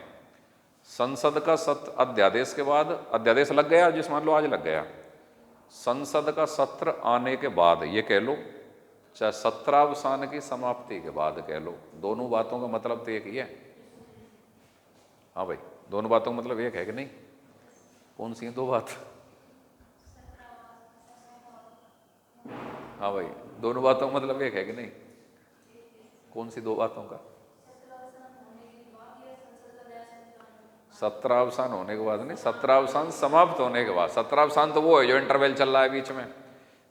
संसद का सत्र अध्यादेश के बाद, अध्यादेश लग गया जिस मान लो आज लग गया, संसद का सत्र आने के बाद ये कह लो, चाहे सत्रावसान की समाप्ति के बाद कह लो, दोनों बातों का मतलब तो एक ही है। हाँ भाई, दोनों बातों का मतलब एक है कि नहीं? कौन सी है दो बात? हाँ भाई, दोनों बातों का मतलब एक है कि नहीं? कौन सी दो बातों का? सत्रावसान होने के बाद नहीं, सत्रावसान समाप्त होने के बाद। सत्रावसान तो वो है जो इंटरवल चल रहा है बीच में।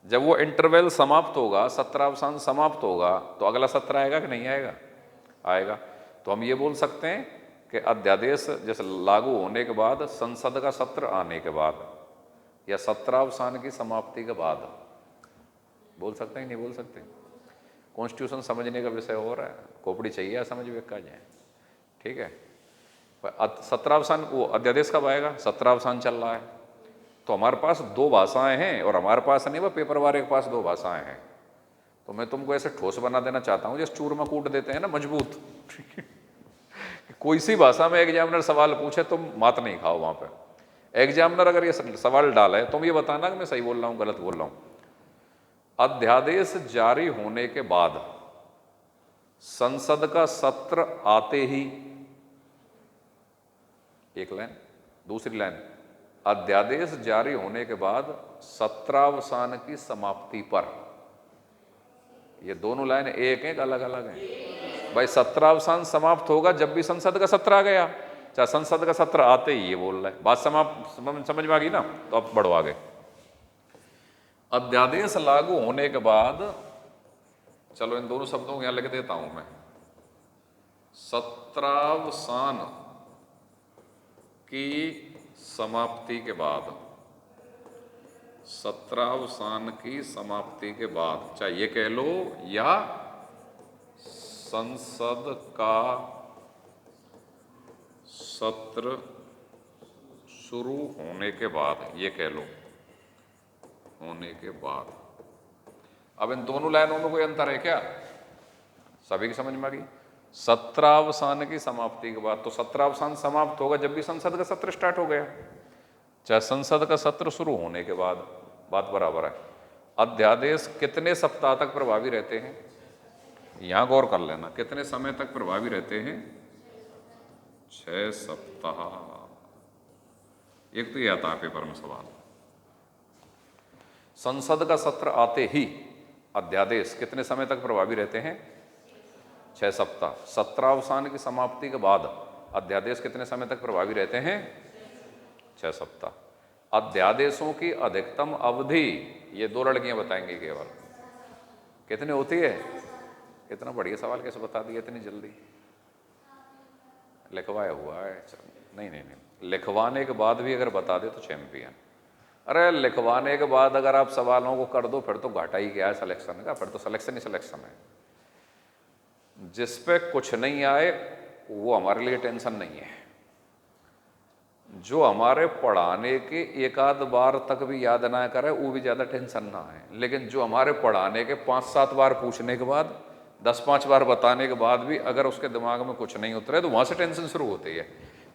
जब वो इंटरवल समाप्त होगा, सत्रावसान समाप्त होगा, तो अगला सत्र आएगा कि नहीं आएगा? आएगा। तो हम ये बोल सकते हैं कि अध्यादेश जैसे लागू होने के बाद, संसद का सत्र आने के बाद, या सत्रावसान की समाप्ति के बाद बोल सकते हैं, नहीं बोल सकते? कॉन्स्टिट्यूशन समझने का विषय हो रहा है, खोपड़ी चाहिए या समझ वेक का जाए, ठीक है। सत्रावसान वो अध्यादेश कब आएगा? सत्रावसान चल रहा है, तो हमारे पास दो भाषाएं हैं, और हमारे पास नहीं, वो पेपर वाले के पास दो भाषाएं हैं। तो मैं तुमको ऐसे ठोस बना देना चाहता हूँ जैसे चूरमा कूट देते हैं ना, मजबूत। कोई सी भाषा में एग्जामिनर सवाल पूछे, तुम मात नहीं खाओ वहां पे। एग्जामिनर अगर ये सवाल डाला है, तुम ये बताना कि मैं सही बोल रहा हूँ गलत बोल रहा हूँ। अध्यादेश जारी होने के बाद संसद का सत्र आते ही, एक लाइन, दूसरी लाइन, अध्यादेश जारी होने के बाद सत्रावसान की समाप्ति पर। ये दोनों लाइन एक है, अलग अलग हैं भाई। सत्रावसान समाप्त होगा जब भी संसद का सत्र आ गया, चाहे संसद का सत्र आते ही, ये बोल रहा है। बात समझ में आ गई ना? तो अब बढ़ो आगे। अध्यादेश लागू होने के बाद, चलो इन दोनों शब्दों को यहां लिख देता हूं मैं, सत्रावसान की समाप्ति के बाद, सत्रावसान की समाप्ति के बाद, चाहे ये कह लो या संसद का सत्र शुरू होने के बाद, ये कह लो, होने के बाद। अब इन दोनों लाइनों में कोई अंतर है क्या? सभी की समझ में आ गई? सत्रावसान की समाप्ति के बाद, तो सत्रावसान समाप्त होगा जब भी संसद का सत्र स्टार्ट हो गया, चाहे संसद का सत्र शुरू होने के बाद, बात बराबर है। अध्यादेश कितने सप्ताह तक प्रभावी रहते हैं? यहां गौर कर लेना, कितने समय तक प्रभावी रहते हैं? 6 सप्ताह। एक तो ये आता है पेपर में सवाल। संसद का सत्र आते ही अध्यादेश कितने समय तक प्रभावी रहते हैं? 6 सप्ताह। सत्रावसान की समाप्ति के बाद अध्यादेश कितने समय तक प्रभावी रहते हैं? 6 सप्ताह। अध्यादेशों की अधिकतम अवधि, ये दो लड़कियां बताएंगी केवल, कितनी होती है? इतना बढ़िया सवाल कैसे बता दिया इतनी जल्दी? लिखवाया हुआ है। नहीं नहीं नहीं, लिखवाने के बाद भी अगर बता दे तो चैंपियन। अरे लिखवाने के बाद अगर आप सवालों को कर दो फिर तो घाटा ही क्या है सिलेक्शन का, फिर तो सिलेक्शन ही सिलेक्शन है। जिस पे कुछ नहीं आए वो हमारे लिए टेंशन नहीं है, जो हमारे पढ़ाने के एक आध बार तक भी याद ना करे वो भी ज़्यादा टेंशन ना है। लेकिन जो हमारे पढ़ाने के 5-7 बार पूछने के बाद, 10-5 बार बताने के बाद भी अगर उसके दिमाग में कुछ नहीं उतरे तो वहाँ से टेंशन शुरू होती है।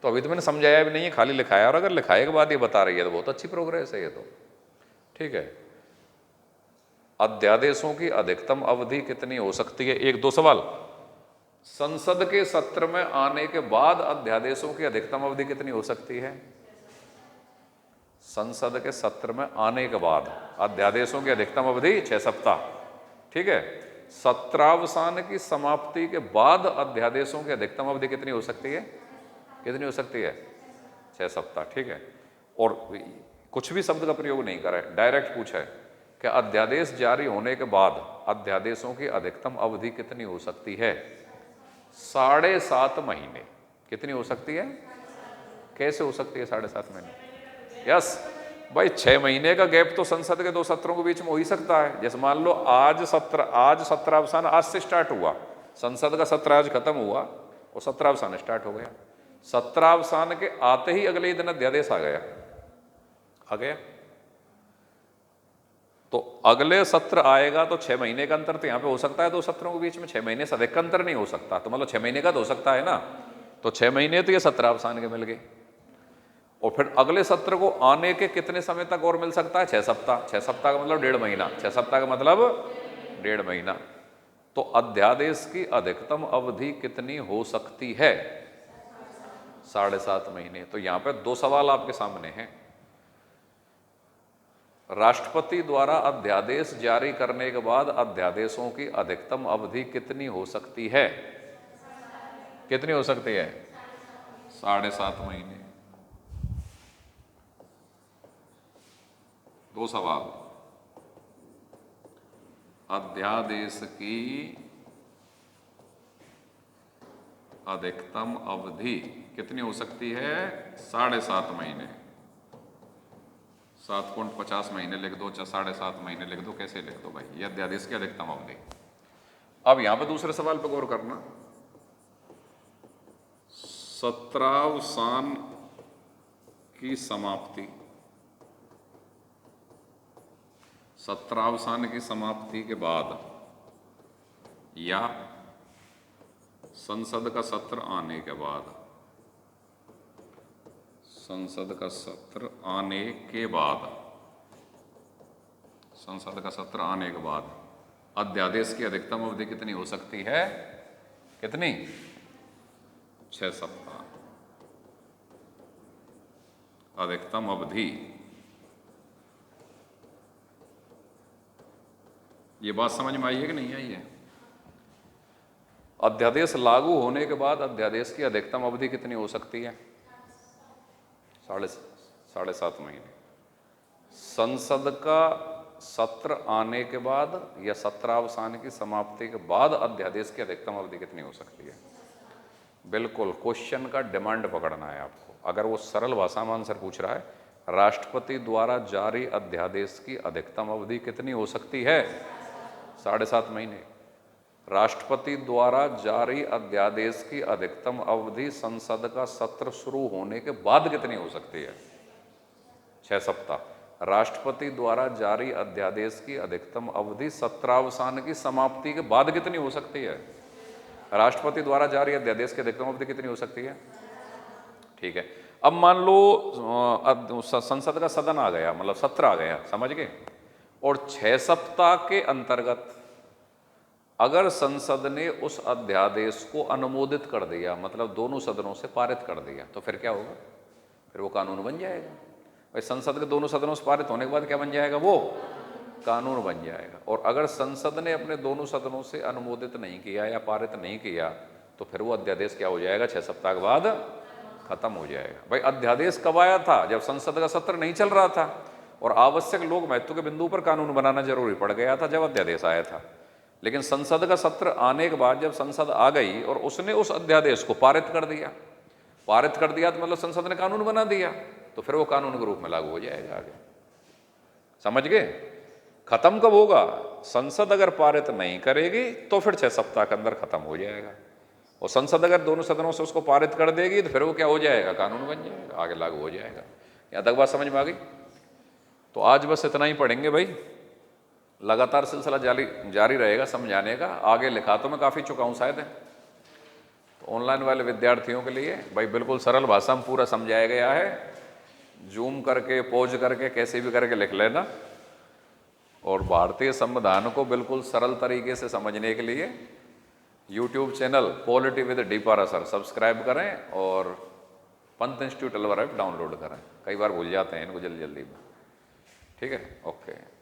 तो अभी तो मैंने समझाया भी नहीं है, खाली लिखाया, और अगर लिखाए के बाद ये बता रही है तो बहुत अच्छी प्रोग्रेस है ये तो, ठीक है। अध्यादेशों की अधिकतम अवधि कितनी हो सकती है? 1-2 सवाल। संसद के सत्र में आने के बाद अध्यादेशों की अधिकतम अवधि कितनी हो सकती है? संसद के सत्र में आने के बाद अध्यादेशों की अधिकतम अवधि 6 सप्ताह, ठीक है। सत्रावसान की समाप्ति के बाद अध्यादेशों की अधिकतम अवधि कितनी हो सकती है? कितनी हो सकती है? 6 सप्ताह, ठीक है। और कुछ भी शब्द का प्रयोग नहीं करे, डायरेक्ट पूछा है कि अध्यादेश जारी होने के बाद अध्यादेशों की अधिकतम अवधि कितनी हो सकती है? 7.5 महीने। कितनी हो सकती है? कैसे हो सकती है 7.5 महीने? यस भाई, 6 महीने का गैप तो संसद के 2 सत्रों के बीच में हो ही सकता है। जैसे मान लो आज सत्रावसान आज से स्टार्ट हुआ, संसद का सत्र आज खत्म हुआ और सत्रावसान स्टार्ट हो गया। सत्रावसान के आते ही अगले ही दिन अध्यादेश आ गया। तो अगले सत्र आएगा तो 6 महीने का अंतर तो यहाँ पे हो सकता है 2 सत्रों के बीच में। 6 महीने से अधिक का अंतर नहीं हो सकता, तो मतलब 6 महीने का तो हो सकता है ना। तो 6 महीने तो ये सत्र अवसान के मिल गए। और फिर अगले सत्र को आने के कितने समय तक और मिल सकता है? 6 सप्ताह। 6 सप्ताह का मतलब 1.5 महीना। 6 सप्ताह का मतलब 1.5 महीना। तो अध्यादेश की अधिकतम अवधि कितनी हो सकती है? 7.5 महीने। तो यहां पर 2 सवाल आपके सामने हैं। राष्ट्रपति द्वारा अध्यादेश जारी करने के बाद अध्यादेशों की अधिकतम अवधि कितनी हो सकती है? कितनी हो सकती है? 7.5 महीने। 2 सवाल। अध्यादेश की अधिकतम अवधि कितनी हो सकती है? 7.5 महीने। 7.50 महीने लिख दो, 7.5 महीने लिख दो, कैसे लिख दो भाई, ये अध्यादेश की अधिकतम अवधि। अब यहां पर दूसरे सवाल पर गौर करना। सत्रावसान की समाप्ति, सत्रावसान की समाप्ति के बाद या संसद का सत्र आने के बाद, संसद का सत्र आने के बाद, संसद का सत्र आने के बाद अध्यादेश की अधिकतम अवधि कितनी हो सकती है? कितनी? 6 सप्ताह। अधिकतम अवधि। ये बात समझ में आई है कि नहीं आई है? अध्यादेश लागू होने के बाद अध्यादेश की अधिकतम अवधि कितनी हो सकती है? 7.5 महीने। संसद का सत्र आने के बाद या सत्रावसान की समाप्ति के बाद अध्यादेश की अधिकतम अवधि कितनी हो सकती है? बिल्कुल, क्वेश्चन का डिमांड पकड़ना है आपको। अगर वो सरल भाषा में आंसर पूछ रहा है, राष्ट्रपति द्वारा जारी अध्यादेश की अधिकतम अवधि कितनी हो सकती है? 7.5 महीने। राष्ट्रपति द्वारा जारी अध्यादेश की अधिकतम अवधि संसद का सत्र शुरू होने के बाद कितनी हो सकती है? 6 सप्ताह। राष्ट्रपति द्वारा जारी अध्यादेश की अधिकतम अवधि सत्रावसान की समाप्ति के बाद कितनी हो सकती है? राष्ट्रपति द्वारा जारी अध्यादेश की अधिकतम अवधि कितनी हो सकती है? ठीक है। अब मान लो संसद का सदन आ गया, मतलब सत्र आ गया, समझ गए, और 6 सप्ताह के अंतर्गत अगर संसद ने उस अध्यादेश को अनुमोदित कर दिया, मतलब दोनों सदनों से पारित कर दिया, तो फिर क्या होगा? फिर वो कानून बन जाएगा। भाई संसद के दोनों सदनों से पारित होने के बाद क्या बन जाएगा? वो कानून बन जाएगा। और अगर संसद ने अपने दोनों सदनों से अनुमोदित नहीं किया या पारित नहीं किया, तो फिर वो अध्यादेश क्या हो जाएगा? 6 सप्ताह के बाद खत्म हो जाएगा। भाई अध्यादेश कब आया था? जब संसद का सत्र नहीं चल रहा था और आवश्यक लोक महत्व के बिंदु पर कानून बनाना जरूरी पड़ गया था, जब अध्यादेश आया था। लेकिन संसद का सत्र आने के बाद जब संसद आ गई और उसने उस अध्यादेश को पारित कर दिया, पारित कर दिया तो मतलब संसद ने कानून बना दिया, तो फिर वो कानून के रूप में लागू हो जाएगा आगे। समझ गए? खत्म कब होगा? संसद अगर पारित नहीं करेगी तो फिर 6 सप्ताह के अंदर खत्म हो जाएगा, और संसद अगर दोनों सदनों से उसको पारित कर देगी तो फिर वो क्या हो जाएगा? कानून बन जाएगा, आगे लागू हो जाएगा। यहाँ तक बात समझ में आ गई? तो आज बस इतना ही पढ़ेंगे भाई, लगातार सिलसिला जारी रहेगा समझाने का। आगे लिखा तो मैं काफ़ी चुका हूँ शायद, तो ऑनलाइन वाले विद्यार्थियों के लिए भाई बिल्कुल सरल भाषा में पूरा समझाया गया है। जूम करके, पॉज करके, कैसे भी करके लिख लेना। और भारतीय संविधान को बिल्कुल सरल तरीके से समझने के लिए YouTube channel polity with D Parashar subscribe करें और Pant institute Alwar app download करें। कई बार भूल जाते हैं इनको जल्दी में। ठीक है, ओके।